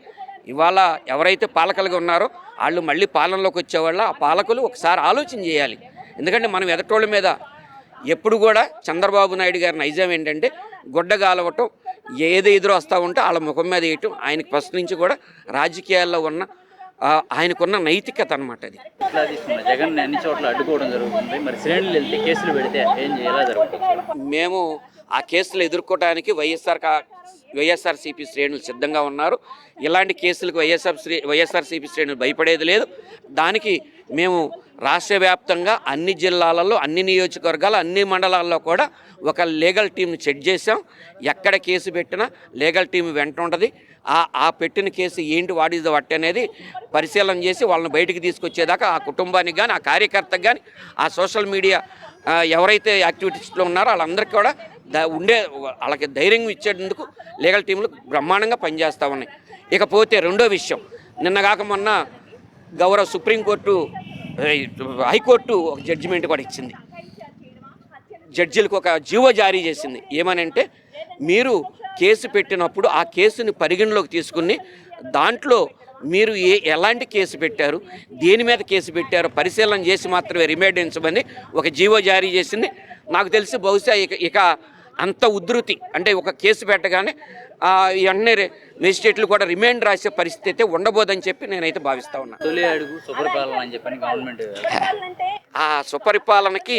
ఇవాళ ఎవరైతే పాలకులుగా ఉన్నారో వాళ్ళు మళ్ళీ పాలనలోకి వచ్చేవాళ్ళ ఆ పాలకులు ఒకసారి ఆలోచన చేయాలి. ఎందుకంటే మనం ఎదటోళ్ళ మీద ఎప్పుడు కూడా చంద్రబాబు నాయుడు గారి నైజం ఏంటంటే గుడ్డగాలవటం, ఏది ఎదురు వస్తూ ఉంటే వాళ్ళ ముఖం మీద వేయటం. ఆయనకి ఫస్ట్ నుంచి కూడా రాజకీయాల్లో ఉన్న ఆయనకున్న నైతికత అనమాట. అది ఇట్లా తీసుకున్న జగన్ అన్ని చోట్ల అడ్డుకోవడం జరుగుతుంది. మరి శ్రేణులు వెళ్తే కేసులు పెడితే ఏం చేయాలా జరుగుతుంది? మేము ఆ కేసులు ఎదుర్కోవడానికి వైఎస్ఆర్సీపీ శ్రేణులు సిద్ధంగా ఉన్నారు. ఇలాంటి కేసులకు వైఎస్ఆర్సీపీ శ్రేణులు భయపడేది లేదు. దానికి మేము రాష్ట్ర వ్యాప్తంగా అన్ని జిల్లాలలో, అన్ని నియోజకవర్గాలు, అన్ని మండలాల్లో కూడా ఒక లీగల్ టీంని సెట్ చేసాం. ఎక్కడ కేసు పెట్టినా లీగల్ టీం వెంట ఉంటుంది. ఆ పెట్టిన కేసు ఏంటి, వాట్ ఈజ్ ద వట్ అనేది పరిశీలన చేసి వాళ్ళని బయటికి తీసుకొచ్చేదాకా ఆ కుటుంబానికి కానీ, ఆ కార్యకర్తకు కానీ, ఆ సోషల్ మీడియా ఎవరైతే యాక్టివిటీస్లో ఉన్నారో వాళ్ళందరికీ కూడా వాళ్ళకి ధైర్యం ఇచ్చేందుకు లీగల్ టీంలు బ్రహ్మాండంగా పనిచేస్తూ ఉన్నాయి. ఇకపోతే రెండో విషయం, నిన్నగాక మొన్న గౌరవ సుప్రీంకోర్టు హైకోర్టు ఒక జడ్జిమెంట్ కూడా ఇచ్చింది. జడ్జిలకు ఒక జీవో జారీ చేసింది. ఏమనంటే మీరు కేసు పెట్టినప్పుడు ఆ కేసుని పరిగణలోకి తీసుకుని దాంట్లో మీరు ఎలాంటి కేసు పెట్టారు, దేని మీద కేసు పెట్టారో పరిశీలన చేసి మాత్రమే రిమాండ్ ఉంచమని ఒక జీవో జారీ చేసింది. నాకు తెలిసి బహుశా ఇక అంత ఉధృతి అంటే ఒక కేసు పెట్టగానే వెంటనే మెజిస్ట్రేట్లు కూడా రిమాండ్ రాసే పరిస్థితి ఉండబోదని చెప్పి నేనైతే భావిస్తా ఉన్నాను. తొలి అడుగు సుపరిపాలన అని చెప్పని గవర్నమెంట్ ఆ సుపరిపాలనకి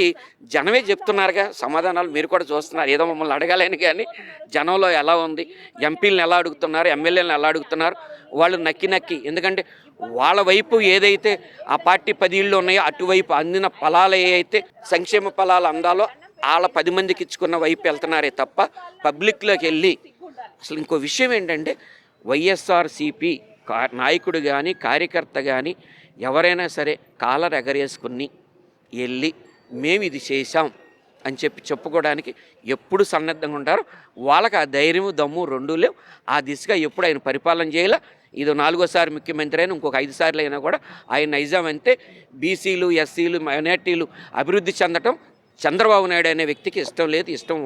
జనమే చెప్తున్నారుగా సమాధానాలు. మీరు కూడా చూస్తున్నారు. ఏదో మమ్మల్ని అడగాలని కానీ జనంలో ఎలా ఉంది, ఎంపీలను ఎలా అడుగుతున్నారు, ఎమ్మెల్యేలను ఎలా అడుగుతున్నారు, వాళ్ళు నక్కి ఎందుకంటే వాళ్ళ వైపు ఏదైతే ఆ పార్టీ 10 ఇళ్ళు ఉన్నాయో అటువైపు అందిన ఫలాలు ఏవైతే సంక్షేమ ఫలాలు అందాలో వాళ్ళ 10 మందికి ఇచ్చుకున్న వైపు వెళ్తున్నారే తప్ప పబ్లిక్లోకి వెళ్ళి అసలు ఇంకో విషయం ఏంటంటే వైఎస్ఆర్సీపీ నాయకుడు కానీ కార్యకర్త కానీ ఎవరైనా సరే కాలర్ ఎగరేసుకుని వెళ్ళి మేము ఇది చేశాం అని చెప్పుకోవడానికి ఎప్పుడు సన్నద్ధంగా ఉంటారు. వాళ్ళకి ఆ ధైర్యం దమ్ము రెండూ లేవు. ఆ దిశగా ఎప్పుడు ఆయన పరిపాలన చేయాల. ఇది 4వ ముఖ్యమంత్రి అయినా ఇంకొక 5 సార్లు అయినా కూడా ఆయన నైజాం అంతే. బీసీలు, ఎస్సీలు, మైనార్టీలు అభివృద్ధి చెందటం చంద్రబాబు నాయుడు అనే వ్యక్తికి ఇష్టం లేదు, ఇష్టం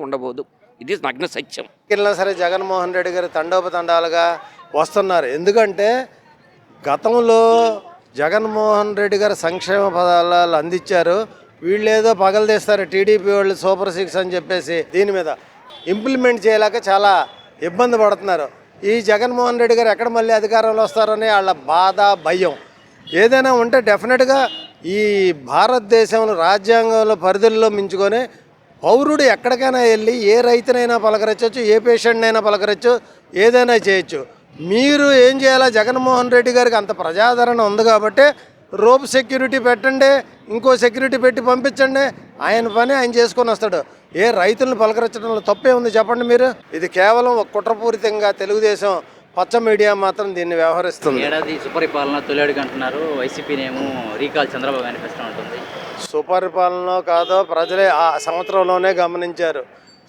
ఉండబోదు. ఇది నగ్న సత్యం. సరే జగన్మోహన్ రెడ్డి గారు తండోపతండాలుగా వస్తున్నారు. ఎందుకంటే గతంలో జగన్మోహన్ రెడ్డి గారు సంక్షేమ పదాలు అందించారు. వీళ్ళేదో పగలదీస్తారు టీడీపీ వాళ్ళు సూపర్ 6 అని చెప్పేసి దీని మీద ఇంప్లిమెంట్ చేయలేక చాలా ఇబ్బంది పడుతున్నారు. ఈ జగన్మోహన్ రెడ్డి గారు ఎక్కడ మళ్ళీ అధికారంలో వస్తారని వాళ్ళ బాధ, భయం ఏదైనా ఉంటే డెఫినెట్గా ఈ భారతదేశంలో రాజ్యాంగంలో పరిధుల్లో మించుకొని పౌరుడు ఎక్కడికైనా వెళ్ళి ఏ రైతునైనా పలకరించవచ్చు, ఏ పేషెంట్నైనా పలకరించు, ఏదైనా చేయొచ్చు. మీరు ఏం చేయాలా, జగన్మోహన్ రెడ్డి గారికి అంత ప్రజాదరణ ఉంది కాబట్టి రోప్ సెక్యూరిటీ పెట్టండి, ఇంకో సెక్యూరిటీ పెట్టి పంపించండి, ఆయన పని ఆయన చేసుకొని వస్తాడు. ఏ రైతులను పలకరించడంలో తప్పే ఉంది చెప్పండి మీరు? ఇది కేవలం ఒక కుట్రపూరితంగా తెలుగుదేశం పచ్చ మీడియా మాత్రం దీన్ని వ్యవహరిస్తుంది. ఏడాది సుపరిపాలన తొలిఅడుగు అంటున్నారు, వైసీపీనేమో రీకాల్ చంద్రబాబు మేనిఫెస్టో ఉంటుంది. సుపరిపాలన కాదో ప్రజలే ఆ సంవత్సరంలోనే గమనించారు.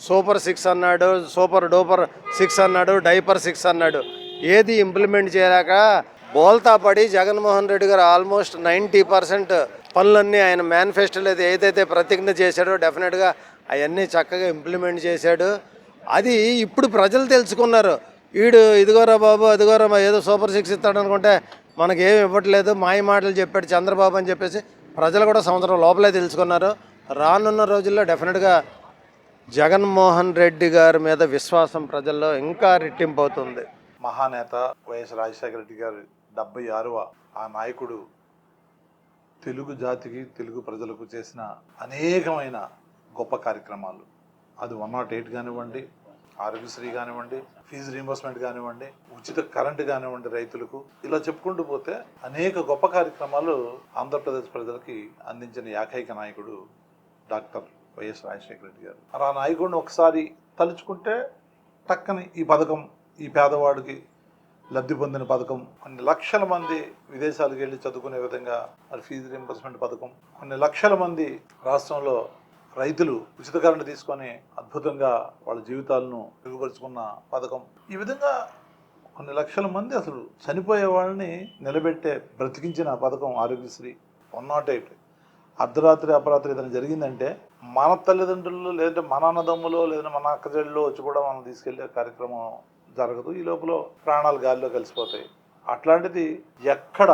సూపర్ 6 అన్నాడు, సూపర్ డూపర్ 6 అన్నాడు, డైపర్ 6 అన్నాడు. ఏది ఇంప్లిమెంట్ చేయలేక బోల్తా పడి జగన్మోహన్ రెడ్డి గారు ఆల్మోస్ట్ 90% పనులన్నీ ఆయన మేనిఫెస్టోలో ఏదైతే ప్రతిజ్ఞ చేశాడో డెఫినెట్గా అవన్నీ చక్కగా ఇంప్లిమెంట్ చేశాడు. అది ఇప్పుడు ప్రజలు తెలుసుకున్నారు. వీడు ఇదిగోరా బాబు, అదిగోరా ఏదో సూపర్ 6 ఇస్తాడు అనుకుంటే మనకేం ఇవ్వట్లేదు, మాయ మాటలు చెప్పాడు చంద్రబాబు అని చెప్పేసి ప్రజలు కూడా సంవత్సరం లోపలే తెలుసుకున్నారు. రానున్న రోజుల్లో డెఫినెట్గా జగన్మోహన్ రెడ్డి గారి మీద విశ్వాసం ప్రజల్లో ఇంకా రెట్టింపు అవుతుంది. మహానేత వైఎస్ రాజశేఖర రెడ్డి గారు 76వ ఆ నాయకుడు తెలుగు జాతికి, తెలుగు ప్రజలకు చేసిన అనేకమైన గొప్ప కార్యక్రమాలు, అది 108 కానివ్వండి, ఆరోగ్యశ్రీ కానివ్వండి, ఫీజు రీంబర్స్మెంట్ కానివ్వండి, ఉచిత కరెంటు కానివ్వండి రైతులకు, ఇలా చెప్పుకుంటూ పోతే అనేక గొప్ప కార్యక్రమాలు ఆంధ్రప్రదేశ్ ప్రజలకి అందించిన ఏకైక నాయకుడు డాక్టర్ వైఎస్ రాజశేఖర రెడ్డి గారు. ఆ నాయకుడిని ఒకసారి తలుచుకుంటే టక్కని ఈ పథకం, ఈ పేదవాడికి లబ్ధి పొందిన పథకం, కొన్ని లక్షల మంది విదేశాలకు వెళ్ళి చదువుకునే విధంగా మరి ఫీజు రీంబర్స్మెంట్ పథకం, కొన్ని లక్షల మంది రాష్ట్రంలో రైతులు ఉచిత కరెంటు తీసుకొని అద్భుతంగా వాళ్ళ జీవితాలను మెరుగుపరుచుకున్న పథకం, ఈ విధంగా కొన్ని లక్షల మంది అసలు చనిపోయే వాళ్ళని నిలబెట్టే బ్రతికించిన పథకం ఆరోగ్యశ్రీ 108. అర్ధరాత్రి అపరాత్రి ఏదైనా జరిగిందంటే మన తల్లిదండ్రులు లేదంటే మన అన్నదమ్ములో లేదంటే మన అక్కచెల్లో వచ్చి కూడా మనం తీసుకెళ్లే కార్యక్రమం జరగదు. ఈ లోపల ప్రాణాలు గాలిలో కలిసిపోతాయి. అట్లాంటిది ఎక్కడ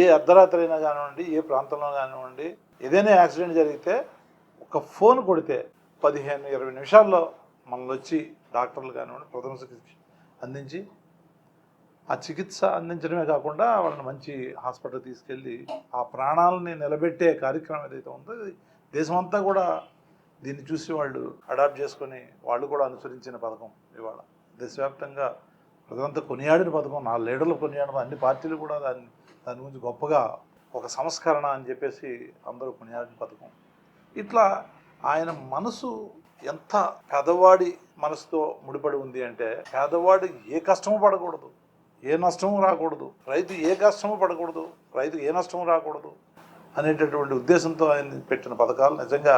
ఏ అర్ధరాత్రి అయినా కానివ్వండి, ఏ ప్రాంతంలో కానివ్వండి, ఏదైనా యాక్సిడెంట్ జరిగితే ఒక ఫోన్ కొడితే 15-20 నిమిషాల్లో మనల్ని వచ్చి డాక్టర్లు కానివ్వండి ప్రథమ చికిత్స అందించి ఆ చికిత్స అందించడమే కాకుండా వాళ్ళని మంచి హాస్పిటల్ తీసుకెళ్ళి ఆ ప్రాణాలని నిలబెట్టే కార్యక్రమం ఏదైతే ఉందో దేశమంతా కూడా దీన్ని చూసి వాళ్ళు అడాప్ట్ చేసుకొని వాళ్ళు కూడా అనుసరించిన పథకం ఇవాళ దేశవ్యాప్తంగా ప్రజలంతా కొనియాడిన పథకం. నా లీడర్లు కొనియాడిన అన్ని పార్టీలు కూడా దాని గురించి గొప్పగా ఒక సంస్కరణ అని చెప్పేసి అందరూ కొనియాడిన పథకం. ఇట్లా ఆయన మనసు ఎంత పేదవాడి మనసుతో ముడిపడి ఉంది అంటే, పేదవాడు ఏ కష్టము పడకూడదు, ఏ నష్టము రాకూడదు, రైతు ఏ కష్టము పడకూడదు, రైతుకు ఏ నష్టము రాకూడదు అనేటటువంటి ఉద్దేశంతో ఆయన పెట్టిన పథకాలు నిజంగా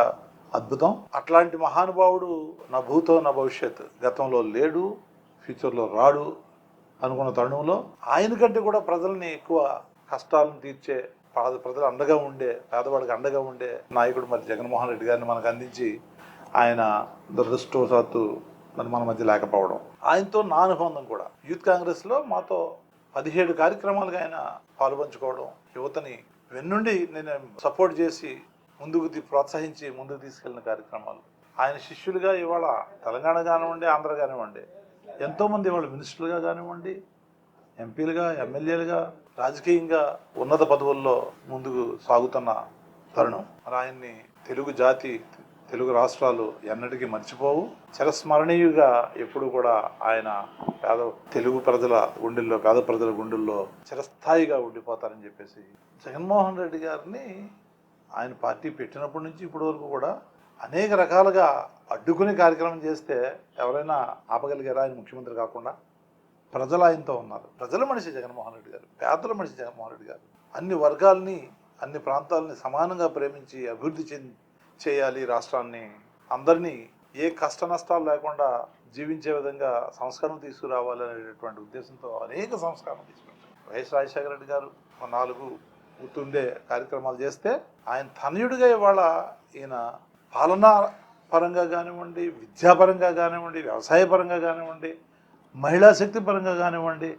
అద్భుతం. అట్లాంటి మహానుభావుడు నా భూతో నా భవిష్యత్, గతంలో లేడు, ఫ్యూచర్లో రాడు అనుకున్న తరుణంలో ఆయన కంటే కూడా ప్రజల్ని ఎక్కువ కష్టాలను తీర్చే, ప్రజలు అండగా ఉండే, పేదవాడికి అండగా ఉండే నాయకుడు మరి జగన్మోహన్ రెడ్డి గారిని మనకు అందించి ఆయన దురదృష్టవశాత్తు మరి మన మధ్య లేకపోవడం. ఆయనతో నా అనుబంధం కూడా యూత్ కాంగ్రెస్లో మాతో 17 కార్యక్రమాలుగా ఆయన పాల్పంచుకోవడం, యువతని వెన్నుండి నేను సపోర్ట్ చేసి ముందుకు ప్రోత్సహించి ముందుకు తీసుకెళ్లిన కార్యక్రమాలు. ఆయన శిష్యులుగా ఇవాళ తెలంగాణ కానివ్వండి, ఆంధ్ర కానివ్వండి, ఎంతోమంది వాళ్ళు మినిస్టర్లుగా కానివ్వండి, ఎంపీలుగా, ఎమ్మెల్యేలుగా, రాజకీయంగా ఉన్నత పదవుల్లో ముందుకు సాగుతున్న తరుణం. మరి ఆయన్ని తెలుగు జాతి, తెలుగు రాష్ట్రాలు ఎన్నటికీ మర్చిపోవు. చిరస్మరణీయుగా ఎప్పుడు కూడా ఆయన తెలుగు ప్రజల గుండెల్లో, పేద ప్రజల గుండెల్లో చిరస్థాయిగా ఉండిపోతారని చెప్పేసి జగన్మోహన్ రెడ్డి గారిని ఆయన పార్టీ పెట్టినప్పటి నుంచి ఇప్పటి వరకు కూడా అనేక రకాలుగా అడ్డుకునే కార్యక్రమం చేస్తే ఎవరైనా ఆపగలిగారా? ఆయన ముఖ్యమంత్రి కాకుండా ప్రజలు ఆయనతో ఉన్నారు. ప్రజల మనిషి జగన్మోహన్ రెడ్డి గారు, పేదల మనిషి జగన్మోహన్ రెడ్డి గారు. అన్ని వర్గాల్ని, అన్ని ప్రాంతాలని సమానంగా ప్రేమించి అభివృద్ధి చేయాలి రాష్ట్రాన్ని, అందరినీ ఏ కష్ట నష్టాలు లేకుండా జీవించే విధంగా సంస్కరణ తీసుకురావాలి అనేటటువంటి ఉద్దేశంతో అనేక సంస్కరణ తీసుకొచ్చారు వైఎస్ రాజశేఖర రెడ్డి గారు. 4 గుర్తుండే కార్యక్రమాలు చేస్తే ఆయన తనయుడిగా ఇవాళ ఈయన పాలనా పరంగా కానివ్వండి, విద్యాపరంగా కానివ్వండి, వ్యవసాయ పరంగా కానివ్వండి, మహిళా శక్తి పరంగా కానివ్వండి,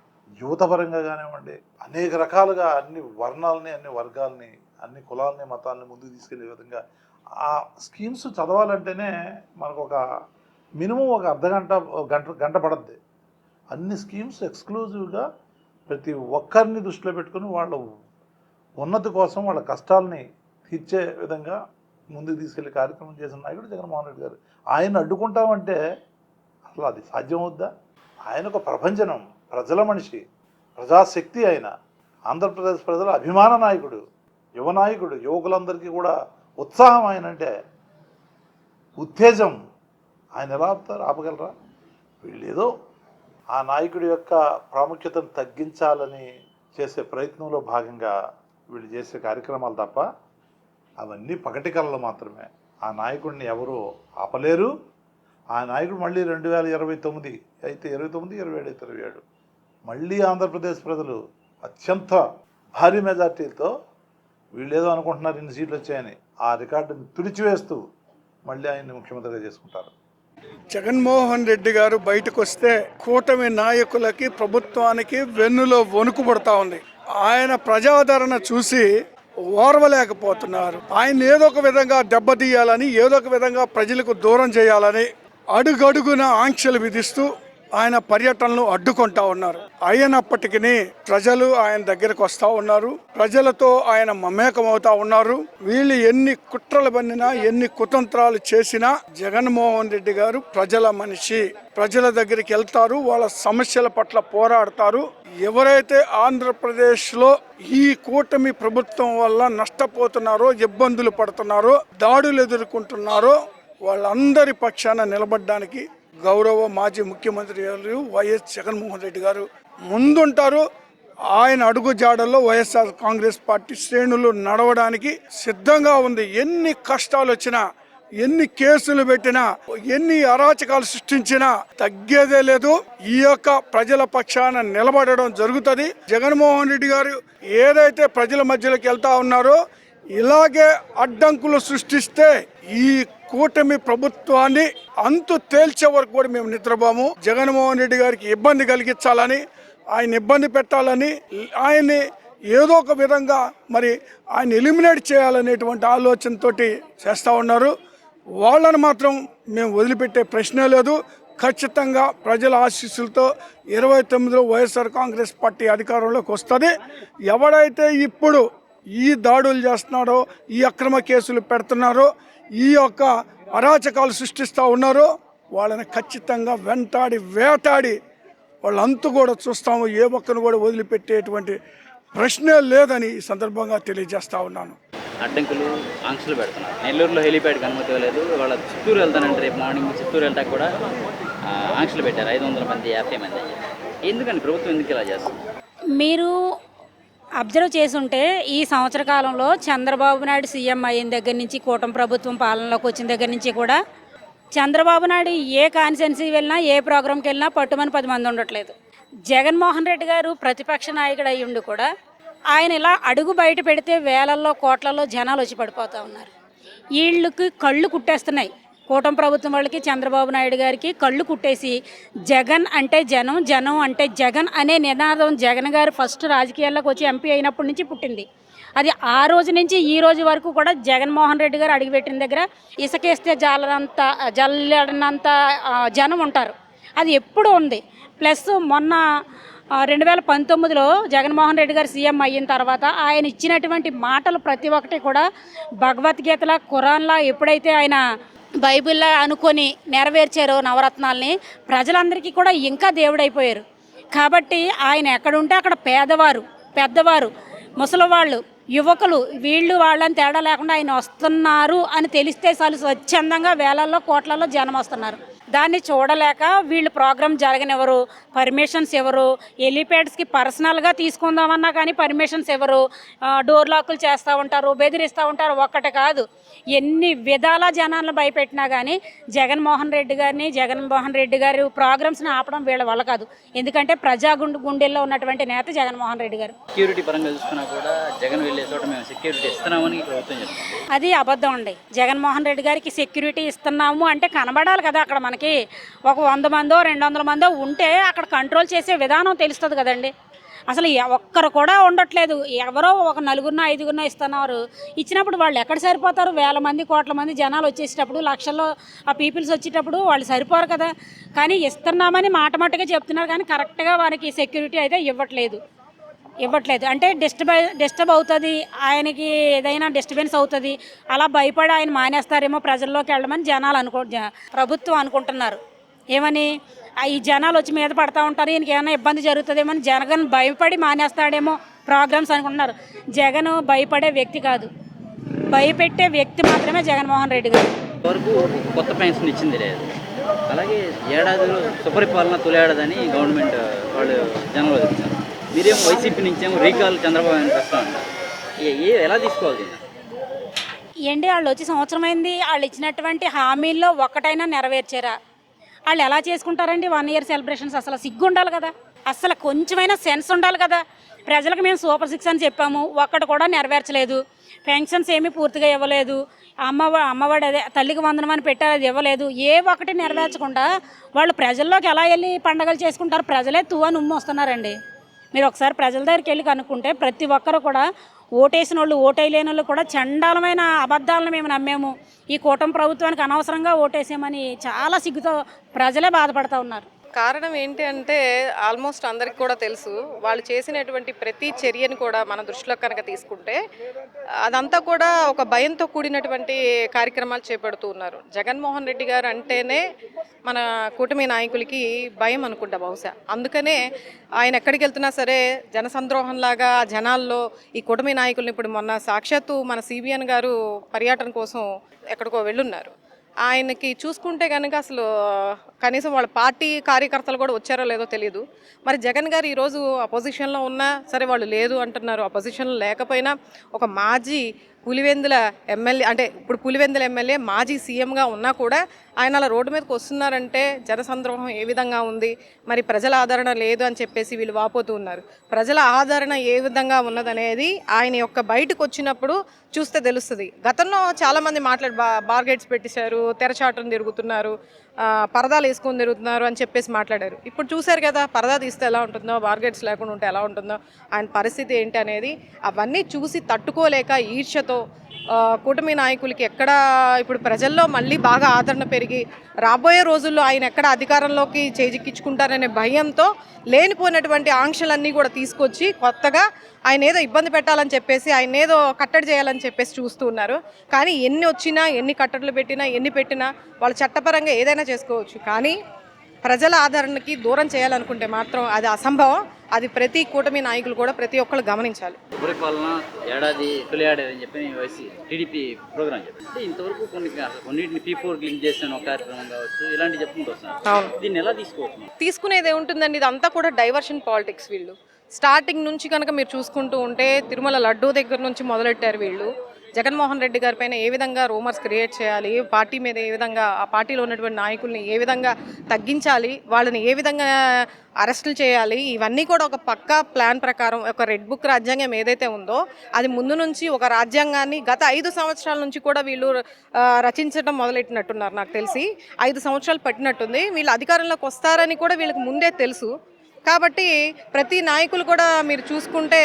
యువత పరంగా కానివ్వండి, అనేక రకాలుగా అన్ని వర్ణాలని, అన్ని వర్గాలని, అన్ని కులాలని, మతాలని ముందుకు తీసుకెళ్లే విధంగా ఆ స్కీమ్స్ చదవాలంటేనే మనకు ఒక మినిమం ఒక గంట పడుద్ది. అన్ని స్కీమ్స్ ఎక్స్క్లూజివ్గా ప్రతి ఒక్కరిని దృష్టిలో పెట్టుకుని వాళ్ళ ఉన్నతి కోసం వాళ్ళ కష్టాలని తీర్చే విధంగా ముందుకు తీసుకెళ్లే కార్యక్రమం చేసిన నాయకుడు జగన్మోహన్ రెడ్డి గారు. ఆయన అడ్డుకుంటామంటే అసలు అది సాధ్యం అవుద్దా? ఆయన ఒక ప్రభంజనం, ప్రజల మనిషి, ప్రజాశక్తి. ఆయన ఆంధ్రప్రదేశ్ ప్రజల అభిమాన నాయకుడు, యువ నాయకుడు, యువకులందరికీ కూడా ఉత్సాహం. ఆయన అంటే ఉత్తేజం. ఆయన ఎలా ఆపుతారు? ఆపగలరా? వీళ్ళేదో ఆ నాయకుడి యొక్క ప్రాముఖ్యతను తగ్గించాలని చేసే ప్రయత్నంలో భాగంగా వీళ్ళు చేసే కార్యక్రమాలు తప్ప అవన్నీ పగటి కళలు మాత్రమే. ఆ నాయకుడిని ఎవరు ఆపలేరు. ఆ నాయకుడు మళ్ళీ 2029 అయితే 29, 27 అయితే 27 మళ్ళీ ఆంధ్రప్రదేశ్ ప్రజలు అత్యంత భారీ మెజార్టీలతో వీళ్ళేదో అనుకుంటున్నారు ఇన్ని సీట్లు వచ్చాయని ఆ రికార్డుని తుడిచివేస్తూ మళ్ళీ ఆయన్ని ముఖ్యమంత్రిగా చేసుకుంటారు. జగన్మోహన్ రెడ్డి గారు బయటకు వస్తే కూటమి నాయకులకి, ప్రభుత్వానికి వెన్నులో వణుకు పడతా ఉంది. ఆయన ప్రజాదరణ చూసి ఓర్వలేకపోతున్నారు. ఆయన ఏదో ఒక విధంగా దెబ్బతీయాలని, ఏదో ఒక విధంగా ప్రజలకు దూరం చేయాలని అడుగడుగున ఆంక్షలు విధిస్తూ ఆయన పర్యటనలు అడ్డుకుంటా ఉన్నారు. అయినప్పటికీ ప్రజలు ఆయన దగ్గరకు వస్తూ ఉన్నారు. ప్రజలతో ఆయన మమేకమవుతా ఉన్నారు. వీళ్ళు ఎన్ని కుట్రలు పన్నినా, ఎన్ని కుతంత్రాలు చేసినా జగన్మోహన్ రెడ్డి గారు ప్రజల మనిషి. ప్రజల దగ్గరికి వెళ్తారు, వాళ్ళ సమస్యల పట్ల పోరాడతారు. ఎవరైతే ఆంధ్రప్రదేశ్లో ఈ కూటమి ప్రభుత్వం వల్ల నష్టపోతున్నారో, ఇబ్బందులు పడుతున్నారో, దాడులు ఎదుర్కొంటున్నారో వాళ్ళందరి పక్షాన నిలబడడానికి గౌరవ మాజీ ముఖ్యమంత్రి గారు వైఎస్ జగన్మోహన్ రెడ్డి గారు ముందుంటారు. ఆయన అడుగు జాడల్లో వైఎస్ఆర్ కాంగ్రెస్ పార్టీ శ్రేణులు నడవడానికి సిద్ధంగా ఉంది. ఎన్ని కష్టాలు వచ్చినా, ఎన్ని కేసులు పెట్టినా, ఎన్ని అరాచకాలు సృష్టించినా తగ్గేదే లేదు. ఈ యొక్క ప్రజల పక్షాన నిలబడడం జరుగుతుంది. జగన్మోహన్ రెడ్డి గారు ఏదైతే ప్రజల మధ్యలోకి వెళ్తా ఉన్నారో ఇలాగే అడ్డంకులు సృష్టిస్తే ఈ కూటమి ప్రభుత్వాన్ని అంతు తేల్చే వరకు కూడా మేము నిద్రపోము. జగన్మోహన్ రెడ్డి గారికి ఇబ్బంది కలిగించాలని, ఆయన ఇబ్బంది పెట్టాలని, ఆయన్ని ఏదో ఒక విధంగా మరి ఆయన ఎలిమినేట్ చేయాలనేటువంటి ఆలోచనతోటి చేస్తూ ఉన్నారు. వాళ్ళని మాత్రం మేము వదిలిపెట్టే ప్రశ్నే లేదు. ఖచ్చితంగా ప్రజల ఆశీస్సులతో 29లో వైఎస్ఆర్ కాంగ్రెస్ పార్టీ అధికారంలోకి వస్తుంది. ఎవడైతే ఇప్పుడు ఈ దాడులు చేస్తున్నారో, ఈ అక్రమ కేసులు పెడుతున్నారో, ఈ యొక్క అరాచకాలు సృష్టిస్తూ ఉన్నారో వాళ్ళని ఖచ్చితంగా వెంటాడి వేటాడి వాళ్ళంతా కూడా చూస్తాము. ఏ ఒక్కరిని కూడా వదిలిపెట్టేటువంటి ప్రశ్నే లేదని ఈ సందర్భంగా తెలియజేస్తా ఉన్నాను. అడ్డంకులు, ఆంక్షలు పెడుతున్నారు. నెల్లూరులో హెలిప్యాడ్కి అనుమతి ఇవ్వలేదు. వాళ్ళ చిత్తూరు వెళ్తానంటే రేపు మార్నింగ్ చిత్తూరు వెళ్తాక కూడా ఆంక్షలు పెట్టారు. 500 మంది, 50 మంది. ఎందుకని ప్రభుత్వం ఎందుకు ఇలా చేస్తుంది? మీరు అబ్జర్వ్ చేసుంటే ఈ సంవత్సర కాలంలో చంద్రబాబు నాయుడు సీఎం అయిన దగ్గర నుంచి, కూటమి ప్రభుత్వం పాలనలోకి వచ్చిన దగ్గర నుంచి కూడా చంద్రబాబు నాయుడు ఏ కాన్స్టిట్యున్సీ వెళ్ళినా, ఏ ప్రోగ్రాంకి వెళ్ళినా పట్టుమని 10 మంది ఉండట్లేదు. జగన్మోహన్ రెడ్డి గారు ప్రతిపక్ష నాయకుడు అయ్యుండి కూడా ఆయన ఇలా అడుగు బయట పెడితే వేలల్లో, కోట్లలో జనాలు వచ్చి పడిపోతూ ఉన్నారు. వీళ్ళకి కళ్ళు కుట్టేస్తున్నాయి. కూటమి ప్రభుత్వం వాళ్ళకి, చంద్రబాబు నాయుడు గారికి కళ్ళు కుట్టేసి జగన్ అంటే జనం, జనం అంటే జగన్ అనే నినాదం జగన్ గారు ఫస్ట్ రాజకీయాల్లోకి వచ్చి ఎంపీ అయినప్పటి నుంచి పుట్టింది. అది ఆ రోజు నుంచి ఈ రోజు వరకు కూడా జగన్మోహన్ రెడ్డి గారు అడుగుపెట్టిన దగ్గర ఇసుకేస్తే జల్లనంత జనం ఉంటారు. అది ఎప్పుడు ఉంది. ప్లస్ మొన్న 2019లో జగన్మోహన్ రెడ్డి గారు సీఎం అయిన తర్వాత ఆయన ఇచ్చినటువంటి మాటలు ప్రతి ఒక్కటి కూడా భగవద్గీతలా, ఖురాన్లా ఎప్పుడైతే ఆయన బైబిల్లా అనుకొని నెరవేర్చారో నవరత్నాల్ని, ప్రజలందరికీ కూడా ఇంకా దేవుడైపోయారు. కాబట్టి ఆయన ఎక్కడుంటే అక్కడ పేదవారు, పెద్దవారు, ముసలివాళ్ళు, యువకులు, వీళ్ళు వాళ్ళని తేడా లేకుండా ఆయన వస్తున్నారు అని తెలిస్తే చాలు స్వచ్ఛందంగా వేలల్లో, కోట్లలో జనం వస్తున్నారు. దాన్ని చూడలేక వీళ్ళు ప్రోగ్రామ్ జరగనివ్వరు, పర్మిషన్స్ ఎవరు, హెలిప్యాడ్స్కి పర్సనల్గా తీసుకుందామన్నా కానీ పర్మిషన్స్ ఎవరు, డోర్ లాకులు చేస్తూ ఉంటారు, బెదిరిస్తూ ఉంటారు. ఒక్కటి కాదు, ఎన్ని విధాల జనాలను భయపెట్టినా కానీ జగన్మోహన్ రెడ్డి గారి ప్రోగ్రామ్స్ని ఆపడం వీళ్ళ వల్ల కాదు. ఎందుకంటే ప్రజా గుండెల్లో ఉన్నటువంటి నేత జగన్మోహన్ రెడ్డి గారు. సెక్యూరిటీ పరంగా చూసుకున్నా కూడా జగన్ వెళ్ళే చోట మేము సెక్యూరిటీ ఇస్తున్నామని ప్రభుత్వం చెప్తుంది. అది అబద్ధం అండి. జగన్మోహన్ రెడ్డి గారికి సెక్యూరిటీ ఇస్తున్నాము అంటే కనబడాలి కదా. అక్కడ మనకి ఒక 100 మందో 200 మందో ఉంటే అక్కడ కంట్రోల్ చేసే విధానం తెలుస్తుంది కదండి. అసలు ఒక్కరు కూడా ఉండట్లేదు. ఎవరో ఒక నలుగురిన ఐదుగురిన ఇస్తున్నారు. ఇచ్చినప్పుడు వాళ్ళు ఎక్కడ సరిపోతారు? వేల మంది కోట్ల మంది జనాలు వచ్చేసేటప్పుడు, లక్షల్లో ఆ పీపుల్స్ వచ్చేటప్పుడు వాళ్ళు సరిపోరు కదా. కానీ ఇస్తున్నామని మాట చెప్తున్నారు, కానీ కరెక్ట్గా వారికి సెక్యూరిటీ అయితే ఇవ్వట్లేదు. అంటే డిస్టర్బ్ అవుతుంది, ఆయనకి ఏదైనా డిస్టర్బెన్స్ అవుతుంది, అలా భయపడి ఆయన మానేస్తారేమో ప్రజల్లోకి వెళ్ళమని జనాలు ప్రభుత్వం అనుకుంటున్నారు. ఏమని ఈ జనాలు వచ్చి మీద పడతా ఉంటారు, ఈయనకి ఏమైనా ఇబ్బంది జరుగుతుందేమో అని జగన్ భయపడి మానేస్తాడేమో ప్రోగ్రామ్స్ అనుకుంటున్నారు. జగన్ భయపడే వ్యక్తి కాదు, భయపెట్టే వ్యక్తి మాత్రమే జగన్మోహన్ రెడ్డి గారు. వరకు కొత్త పెన్షన్ ఇచ్చింది లేదు. అలాగే ఏడాదిలో సుపరిపాలన తొలేడాదని గవర్నమెంట్ వాళ్ళు జనంలో చెప్తారు. మీరేమో వైసీపీ నుంచేమో రీకాల్ చంద్రబాబు అని ప్రశ్న అంటారు. ఎలా తీసుకోవాలి? ఏంటి వాళ్ళు వచ్చి సంవత్సరం అయింది, వాళ్ళు ఇచ్చినటువంటి హామీల్లో ఒక్కటైనా నెరవేర్చారా? వాళ్ళు ఎలా చేసుకుంటారండి 1 year సెలబ్రేషన్స్? అసలు సిగ్గు ఉండాలి కదా, అసలు కొంచెమైనా సెన్స్ ఉండాలి కదా. ప్రజలకు మేము సూపర్ 6 అని చెప్పాము, ఒక్కటి కూడా నెరవేర్చలేదు. పెన్షన్స్ ఏమీ పూర్తిగా ఇవ్వలేదు. అమ్మఒడి అదే తల్లికి వందనం అని పెట్టారు, అది ఇవ్వలేదు. ఏ ఒక్కటి నెరవేర్చకుండా వాళ్ళు ప్రజల్లోకి ఎలా వెళ్ళి పండగలు చేసుకుంటారు? ప్రజలే అని వస్తున్నారండి. మీరు ఒకసారి ప్రజల దగ్గరికి వెళ్ళి కనుక్కుంటే ప్రతి ఒక్కరు కూడా ఓటేసిన వాళ్ళు, ఓటేయలేని వాళ్ళు కూడా చండాలమైన అబద్ధాలను మేము నమ్మాము, ఈ కూటమి ప్రభుత్వానికి అనవసరంగా ఓటేసామని చాలా సిగ్గుతో ప్రజలే బాధపడుతూ ఉన్నారు. కారణం ఏంటి అంటే ఆల్మోస్ట్ అందరికి కూడా తెలుసు. వాళ్ళు చేసినటువంటి ప్రతి చర్యను కూడా మన దృష్టిలో కనుక తీసుకుంటే అదంతా కూడా ఒక భయంతో కూడినటువంటి కార్యక్రమాలు చేపడుతూ ఉన్నారు. జగన్మోహన్ రెడ్డి గారు అంటేనే మన కూటమి నాయకులకి భయం అనుకుంటా బహుశా. అందుకనే ఆయన ఎక్కడికి వెళ్తున్నా సరే జనసంద్రోహంలాగా జనాల్లో ఈ కూటమి నాయకుల్ని, ఇప్పుడు మొన్న సాక్షాత్తు మన సిబిఎన్ గారు పర్యటన కోసం ఎక్కడికో వెళ్ళున్నారు. ఆయనకి చూసుకుంటే కనుక అసలు కనీసం వాళ్ళ పార్టీ కార్యకర్తలు కూడా వచ్చారో లేదో తెలియదు. మరి జగన్ గారు ఈరోజు అపోజిషన్లో ఉన్నా సరే వాళ్ళు లేదు అంటున్నారు. అపోజిషన్లో లేకపోయినా ఒక మాజీ పులివెందుల ఎమ్మెల్యే, అంటే ఇప్పుడు పులివెందుల ఎమ్మెల్యే మాజీ సీఎంగా ఉన్నా కూడా ఆయన అలా రోడ్డు మీదకి వస్తున్నారంటే జనసంద్రోహం ఏ విధంగా ఉంది, మరి ప్రజల ఆదరణ లేదు అని చెప్పేసి వీళ్ళు వాపోతూ ఉన్నారు. ప్రజల ఆదరణ ఏ విధంగా ఉన్నదనేది ఆయన యొక్క బయటకు వచ్చినప్పుడు చూస్తే తెలుస్తుంది. గతంలో చాలామంది బార్గేట్స్ పెట్టేశారు, తెరచాటును తిరుగుతున్నారు, పరదాలు వేసుకొని తిరుగుతున్నారు అని చెప్పేసి మాట్లాడారు. ఇప్పుడు చూశారు కదా, పరదా తీస్తే ఎలా ఉంటుందో, బార్గేట్స్ లేకుండా ఉంటే ఎలా ఉంటుందో, ఆయన పరిస్థితి ఏంటి అనేది. అవన్నీ చూసి తట్టుకోలేక ఈర్ష్యతో కూటమి నాయకులకి ఎక్కడ ఇప్పుడు ప్రజల్లో మళ్ళీ బాగా ఆదరణ పెరిగి రాబోయే రోజుల్లో ఆయన ఎక్కడ అధికారంలోకి చేజిక్కించుకుంటారనే భయంతో లేనిపోయినటువంటి ఆంక్షలన్నీ కూడా తీసుకొచ్చి కొత్తగా ఆయన ఏదో ఇబ్బంది పెట్టాలని చెప్పేసి, ఆయన ఏదో కట్టడి చేయాలని చెప్పేసి చూస్తూ ఉన్నారు. కానీ ఎన్ని వచ్చినా, ఎన్ని కట్టడలు పెట్టినా, ఎన్ని పెట్టినా వాళ్ళు చట్టపరంగా ఏదైనా చేసుకోవచ్చు. కానీ ప్రజల ఆదరణకి దూరం చేయాలనుకుంటే మాత్రం అది అసంభవం. అది ప్రతి కూటమి నాయకులు కూడా ప్రతి ఒక్కరు గమనించాలి. ఉపరిపాలన తొలి ఏడాది అని చెప్పి టీడీపీ ప్రోగ్రామ్ చెప్పి ఇంతవరకు కొన్నిటిని P4 లింక్ చేసిన ఒక కార్యక్రమం కావచ్చు, ఇలాంటివి చెప్పుకుంటూ వస్తాను. దీన్ని ఎలా తీసుకోవచ్చు? తీసుకునేది ఏముంటుందండి, ఇదంతా కూడా డైవర్షన్ పాలిటిక్స్. వీళ్ళు స్టార్టింగ్ నుంచి కనుక మీరు చూసుకుంటూ ఉంటే తిరుమల లడ్డూ దగ్గర నుంచి మొదలెట్టారు వీళ్ళు. జగన్మోహన్ రెడ్డి గారి పైన ఏ విధంగా రూమర్స్ క్రియేట్ చేయాలి, పార్టీ మీద ఏ విధంగా, ఆ పార్టీలో ఉన్నటువంటి నాయకుల్ని ఏ విధంగా తగ్గించాలి, వాళ్ళని ఏ విధంగా అరెస్టులు చేయాలి, ఇవన్నీ కూడా ఒక పక్కా ప్లాన్ ప్రకారం ఒక రెడ్ బుక్ రాజ్యాంగం ఏదైతే ఉందో అది ముందు నుంచి ఒక రాజ్యాంగాన్ని గత 5 సంవత్సరాల నుంచి కూడా వీళ్ళు రచించడం మొదలెట్టినట్టున్నారు. నాకు తెలిసి 5 సంవత్సరాలు పట్టినట్టుంది. వీళ్ళు అధికారంలోకి వస్తారని కూడా వీళ్ళకి ముందే తెలుసు. కాబట్టి ప్రతి నాయకులు కూడా మీరు చూసుకుంటే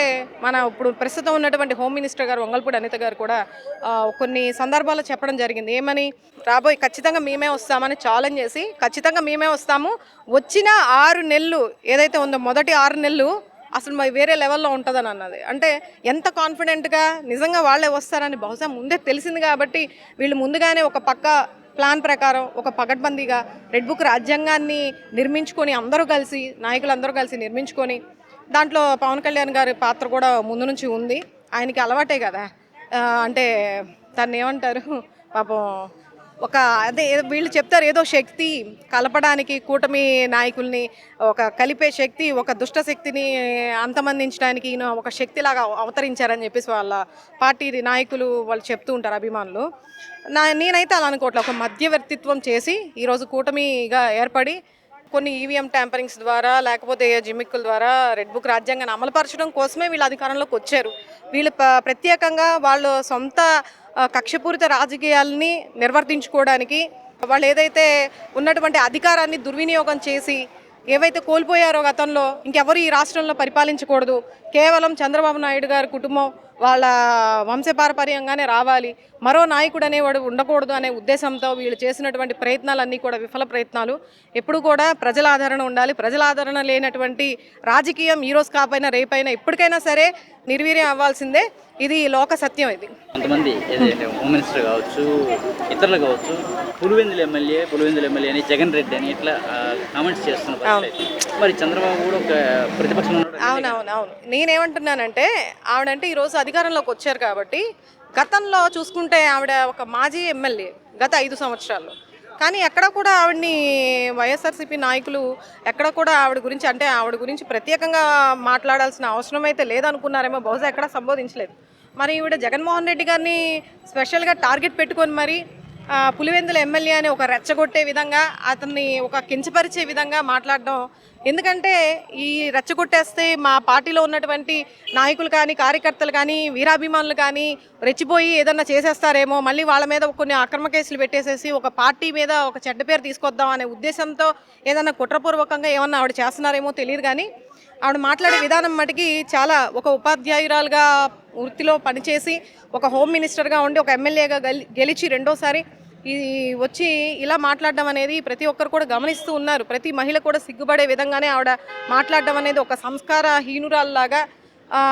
మన ఇప్పుడు ప్రస్తుతం ఉన్నటువంటి హోమ్ మినిస్టర్ గారు వంగల్పూడి అనిత గారు కూడా కొన్ని సందర్భాల్లో చెప్పడం జరిగింది. ఏమని, ఖచ్చితంగా మేమే వస్తామని ఛాలెంజ్ చేసి, ఖచ్చితంగా మేమే వస్తాము, వచ్చిన 6 నెలలు ఏదైతే ఉందో మొదటి 6 నెలలు అసలు మరి వేరే లెవెల్లో ఉంటుందని అన్నది. అంటే ఎంత కాన్ఫిడెంట్గా నిజంగా వాళ్ళే వస్తారని బహుశా ముందే తెలిసింది. కాబట్టి వీళ్ళు ముందుగానే ఒక పక్క ప్లాన్ ప్రకారం ఒక పకడ్బందీగా రెడ్ బుక్ రాజ్యాంగాన్ని నిర్మించుకొని నాయకులందరూ కలిసి నిర్మించుకొని, దాంట్లో పవన్ కళ్యాణ్ గారి పాత్ర కూడా ముందు నుంచి ఉంది. ఆయనకి అలవాటే కదా, అంటే దాన్ని ఏమంటారు పాపం, ఒక అదే వీళ్ళు చెప్తారు ఏదో శక్తి కలపడానికి, కూటమి నాయకుల్ని ఒక కలిపే శక్తి, ఒక దుష్ట శక్తిని అంతమందించడానికి ఈయన ఒక శక్తిలాగా అవతరించారని చెప్పేసి వాళ్ళ పార్టీ నాయకులు వాళ్ళు చెప్తూ ఉంటారు, అభిమానులు. నేనైతే అలా అనుకోవట్లే. ఒక మధ్యవర్తిత్వం చేసి ఈరోజు కూటమిగా ఏర్పడి కొన్ని ఈవీఎం ట్యాంపరింగ్స్ ద్వారా లేకపోతే జిమ్మిక్కుల ద్వారా రెడ్ బుక్ రాజ్యాంగాన్ని అమలుపరచడం కోసమే వీళ్ళు అధికారంలోకి వచ్చారు. వీళ్ళు ప్రత్యేకంగా వాళ్ళు సొంత కక్షపూరిత రాజకీయాలని నిర్వర్తించుకోవడానికి, వాళ్ళు ఏదైతే ఉన్నటువంటి అధికారాన్ని దుర్వినియోగం చేసి ఏవైతే కోల్పోయారో గతంలో ఇంకెవరు ఈ రాష్ట్రంలో పరిపాలించకూడదు, కేవలం చంద్రబాబు నాయుడు గారి కుటుంబం వాళ్ళ వంశపారపర్యంగానే రావాలి, మరో నాయకుడు అనేవాడు ఉండకూడదు అనే ఉద్దేశంతో వీళ్ళు చేసినటువంటి ప్రయత్నాలన్నీ కూడా విఫల ప్రయత్నాలు. ఎప్పుడు కూడా ప్రజల ఆదరణ ఉండాలి. ప్రజల ఆదరణ లేనటువంటి రాజకీయం ఈరోజు కాపైనా రేపైనా ఎప్పటికైనా సరే నిర్వీర్యం అవ్వాల్సిందే. ఇది లోక సత్యం. ఇది కొంతమంది ఏదైతే హోమ్ మినిస్టర్ కావచ్చు, ఇతరులు కావచ్చు, పులివెందుల ఎమ్మెల్యే అని జగన్ రెడ్డి అని ఇట్లా కామెంట్స్ చేస్తున్న పరిస్థితి. మరి చంద్రబాబు కూడా ఒక ప్రతిపక్షంలో ఉన్నాడు. అవును. నేనేమంటున్నానంటే ఆవిడంటే ఈరోజు అధికారంలోకి వచ్చారు కాబట్టి, గతంలో చూసుకుంటే ఆవిడ ఒక మాజీ ఎమ్మెల్యే గత 5 సంవత్సరాల్లో. కానీ ఎక్కడ కూడా ఆవిడని వైఎస్ఆర్సీపీ నాయకులు ఎక్కడ కూడా ఆవిడ గురించి ప్రత్యేకంగా మాట్లాడాల్సిన అవసరం అయితే లేదనుకున్నారేమో, బహుశా ఎక్కడ సంబోధించలేదు. మరి ఈవిడ జగన్మోహన్ రెడ్డి గారిని స్పెషల్గా టార్గెట్ పెట్టుకొని మరి పులివెందుల ఎమ్మెల్యే అని ఒక రెచ్చగొట్టే విధంగా, అతన్ని ఒక కించపరిచే విధంగా మాట్లాడడం. ఎందుకంటే ఈ రెచ్చగొట్టేస్తే మా పార్టీలో ఉన్నటువంటి నాయకులు కానీ, కార్యకర్తలు కానీ, వీరాభిమానులు కానీ రెచ్చిపోయి ఏదన్నా చేసేస్తారేమో, మళ్ళీ వాళ్ళ మీద కొన్ని అక్రమ కేసులు పెట్టేసేసి ఒక పార్టీ మీద ఒక చెడ్డ పేరు తీసుకొద్దాం అనే ఉద్దేశంతో ఏదన్నా కుట్రపూర్వకంగా ఏమన్నా ఆవిడ చేస్తున్నారేమో తెలియదు. కానీ ఆవిడ మాట్లాడే విధానం మటుకి చాలా, ఒక ఉపాధ్యాయురాలుగా వృత్తిలో పనిచేసి ఒక హోమ్ మినిస్టర్గా ఉండి ఒక ఎమ్మెల్యేగా గెలిచి రెండోసారి వచ్చి ఇలా మాట్లాడడం అనేది ప్రతి ఒక్కరు కూడా గమనిస్తూ ఉన్నారు. ప్రతి మహిళ కూడా సిగ్గుపడే విధంగానే ఆవిడ మాట్లాడడం అనేది ఒక సంస్కారహీనురాల్లాగా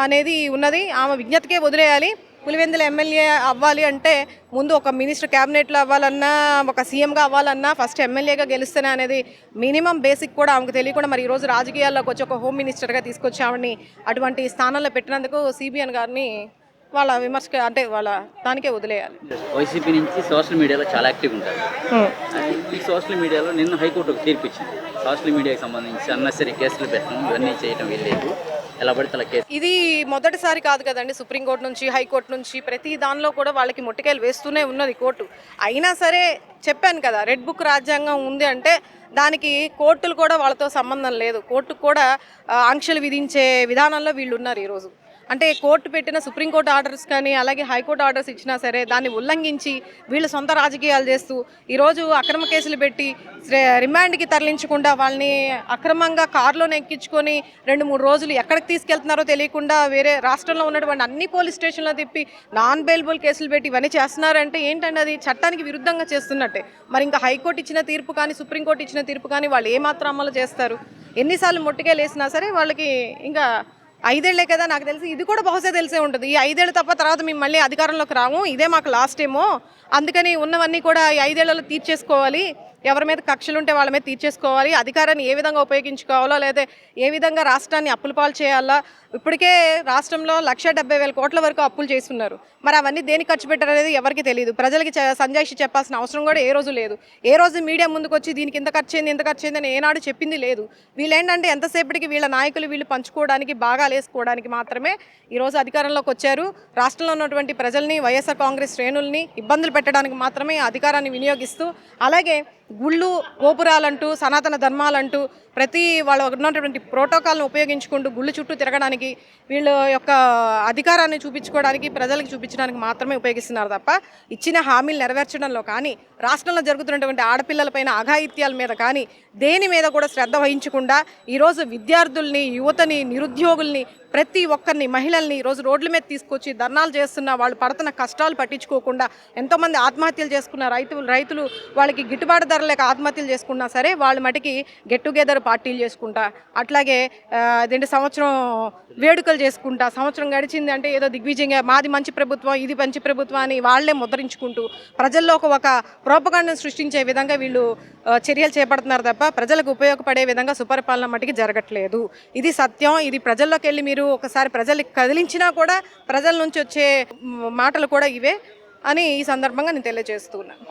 అనేది ఉన్నది. ఆమె విజ్ఞతకే వదిలేయాలి. పులివెందుల ఎమ్మెల్యే అవ్వాలి అంటే ముందు ఒక మినిస్టర్ క్యాబినెట్లో అవ్వాలన్నా, ఒక సీఎంగా అవ్వాలన్నా ఫస్ట్ ఎమ్మెల్యేగా గెలుస్తేనే అనేది మినిమం బేసిక్ కూడా ఆమెకు తెలియకుండా మరి ఈరోజు రాజకీయాల్లోకి వచ్చి ఒక హోమ్ మినిస్టర్గా తీసుకొచ్చి ఆవిడని అటువంటి స్థానంలో పెట్టినందుకు సిబిఎన్ గారిని వాళ్ళ విమర్శ అంటే వాళ్ళ దానికే వదిలేయాలి. వైసీపీ నుంచి సోషల్ మీడియాలో చాలా యాక్టివ్ ఉంటారు. ఈ సోషల్ మీడియాలో నిన్న హైకోర్టు ఒక తీర్పు ఇచ్చింది. సోషల్ మీడియాకి సంబంధించి అన్నెసరీ కేసులు పెట్టడం, ఇవన్నీ చేయడం వెళ్ళలేదు. ఎలా పడితే అలా కేసు. ఇది మొదటిసారి కాదు కదండి. సుప్రీంకోర్టు నుంచి, హైకోర్టు నుంచి ప్రతి దానిలో కూడా వాళ్ళకి మొట్టికాయలు వేస్తూనే ఉన్నది కోర్టు. అయినా సరే చెప్పాను కదా, రెడ్ బుక్ రాజ్యాంగం ఉంది అంటే దానికి కోర్టులు కూడా వాళ్ళతో సంబంధం లేదు. కోర్టుకు కూడా ఆంక్షలు విధించే విధానంలో వీళ్ళు ఉన్నారు ఈరోజు. అంటే కోర్టు పెట్టిన సుప్రీంకోర్టు ఆర్డర్స్ కానీ అలాగే హైకోర్టు ఆర్డర్స్ ఇచ్చినా సరే దాన్ని ఉల్లంఘించి వీళ్ళు సొంత రాజకీయాలు చేస్తూ ఈరోజు అక్రమ కేసులు పెట్టి రిమాండ్కి తరలించకుండా వాళ్ళని అక్రమంగా కారులోనే ఎక్కించుకొని 2-3 రోజులు ఎక్కడికి తీసుకెళ్తున్నారో తెలియకుండా వేరే రాష్ట్రంలో ఉన్నటువంటి అన్ని పోలీస్ స్టేషన్లో తిప్పి నాన్ బెయిలబుల్ కేసులు పెట్టి ఇవన్నీ చేస్తున్నారంటే ఏంటంటే అది చట్టానికి విరుద్ధంగా చేస్తున్నట్టే. మరి ఇంకా హైకోర్టు ఇచ్చిన తీర్పు కానీ, సుప్రీంకోర్టు ఇచ్చిన తీర్పు కానీ వాళ్ళు ఏమాత్రం అమలు చేస్తారు? ఎన్నిసార్లు మొట్టిగా లేసినా సరే వాళ్ళకి ఇంకా 5 ఏళ్లే కదా. నాకు తెలిసి ఇది కూడా బహుశా తెలిసే ఉంటుంది. ఈ 5 ఏళ్ళు తప్ప తర్వాత మేము మళ్ళీ అధికారంలోకి రాము, ఇదే మాకు లాస్ట్ ఏమో, అందుకని ఉన్నవన్నీ కూడా ఈ 5 ఏళ్లలో తీర్చేసుకోవాలి, ఎవరి మీద కక్షలు ఉంటే వాళ్ళ మీద తీర్చేసుకోవాలి, అధికారాన్ని ఏ విధంగా ఉపయోగించుకోవాలో లేదా ఏ విధంగా రాష్ట్రాన్ని అప్పుల పాలు చేయాలా. ఇప్పటికే రాష్ట్రంలో 1,70,000 కోట్ల వరకు అప్పులు చేస్తున్నారు. మరి అవన్నీ దేనికి ఖర్చు పెట్టారు అనేది ఎవరికి తెలియదు. ప్రజలకి సంజాయిషి చెప్పాల్సిన అవసరం కూడా ఏ రోజు లేదు. ఏ రోజు మీడియా ముందుకు వచ్చి దీనికి ఇంత ఖర్చు అయింది అని ఏనాడు చెప్పింది లేదు. వీళ్ళేంటంటే ఎంతసేపటికి వీళ్ళ నాయకులు వీళ్ళు పంచుకోవడానికి, బాగాలు వేసుకోవడానికి మాత్రమే ఈరోజు అధికారంలోకి వచ్చారు. రాష్ట్రంలో ఉన్నటువంటి ప్రజల్ని, వైఎస్ఆర్ కాంగ్రెస్ శ్రేణుల్ని ఇబ్బందులు పెట్టడానికి మాత్రమే అధికారాన్ని వినియోగిస్తూ, అలాగే గుళ్ళు గోపురాలంటూ, సనాతన ధర్మాలంటూ ప్రతి వాళ్ళ ఉన్నటువంటి ప్రోటోకాల్ను ఉపయోగించుకుంటూ గుళ్ళు చుట్టూ తిరగడానికి, వీళ్ళ యొక్క అధికారాన్ని చూపించుకోవడానికి, ప్రజలకు చూపించడానికి మాత్రమే ఉపయోగిస్తున్నారు తప్ప ఇచ్చిన హామీలు నెరవేర్చడంలో కానీ, రాష్ట్రంలో జరుగుతున్నటువంటి ఆడపిల్లలపైన అఘాయిత్యాల మీద కానీ దేని మీద కూడా శ్రద్ధ వహించకుండా ఈరోజు విద్యార్థుల్ని, యువతని, నిరుద్యోగుల్ని, ప్రతి ఒక్కరిని, మహిళల్ని ఈరోజు రోడ్ల మీద తీసుకొచ్చి ధర్నాలు చేస్తున్న వాళ్ళు పడుతున్న కష్టాలు పట్టించుకోకుండా ఎంతోమంది ఆత్మహత్యలు చేసుకున్న రైతులు వాళ్ళకి గిట్టుబాటు ధర లేక ఆత్మహత్యలు చేసుకున్నా సరే వాళ్ళు మటుకి గెట్ టుగెదర్ పార్టీలు చేసుకుంటా, అట్లాగే అదేంటి సంవత్సరం వేడుకలు చేసుకుంటా, సంవత్సరం గడిచింది అంటే ఏదో దిగ్విజయంగా మాది మంచి ప్రభుత్వం, ఇది మంచి ప్రభుత్వం అని వాళ్లే ముద్రించుకుంటూ ప్రజల్లో ఒక ప్రోపగాండాను సృష్టించే విధంగా వీళ్ళు చర్యలు చేపడుతున్నారు తప్ప ప్రజలకు ఉపయోగపడే విధంగా సుపరిపాలన మటుకి జరగట్లేదు. ఇది సత్యం. ఇది ప్రజల్లోకి వెళ్ళి మీరు ఒకసారి ప్రజలకు కదిలించినా కూడా ప్రజల నుంచి వచ్చే మాటలు కూడా ఇవే అని ఈ సందర్భంగా నేను తెలియజేస్తున్నాను.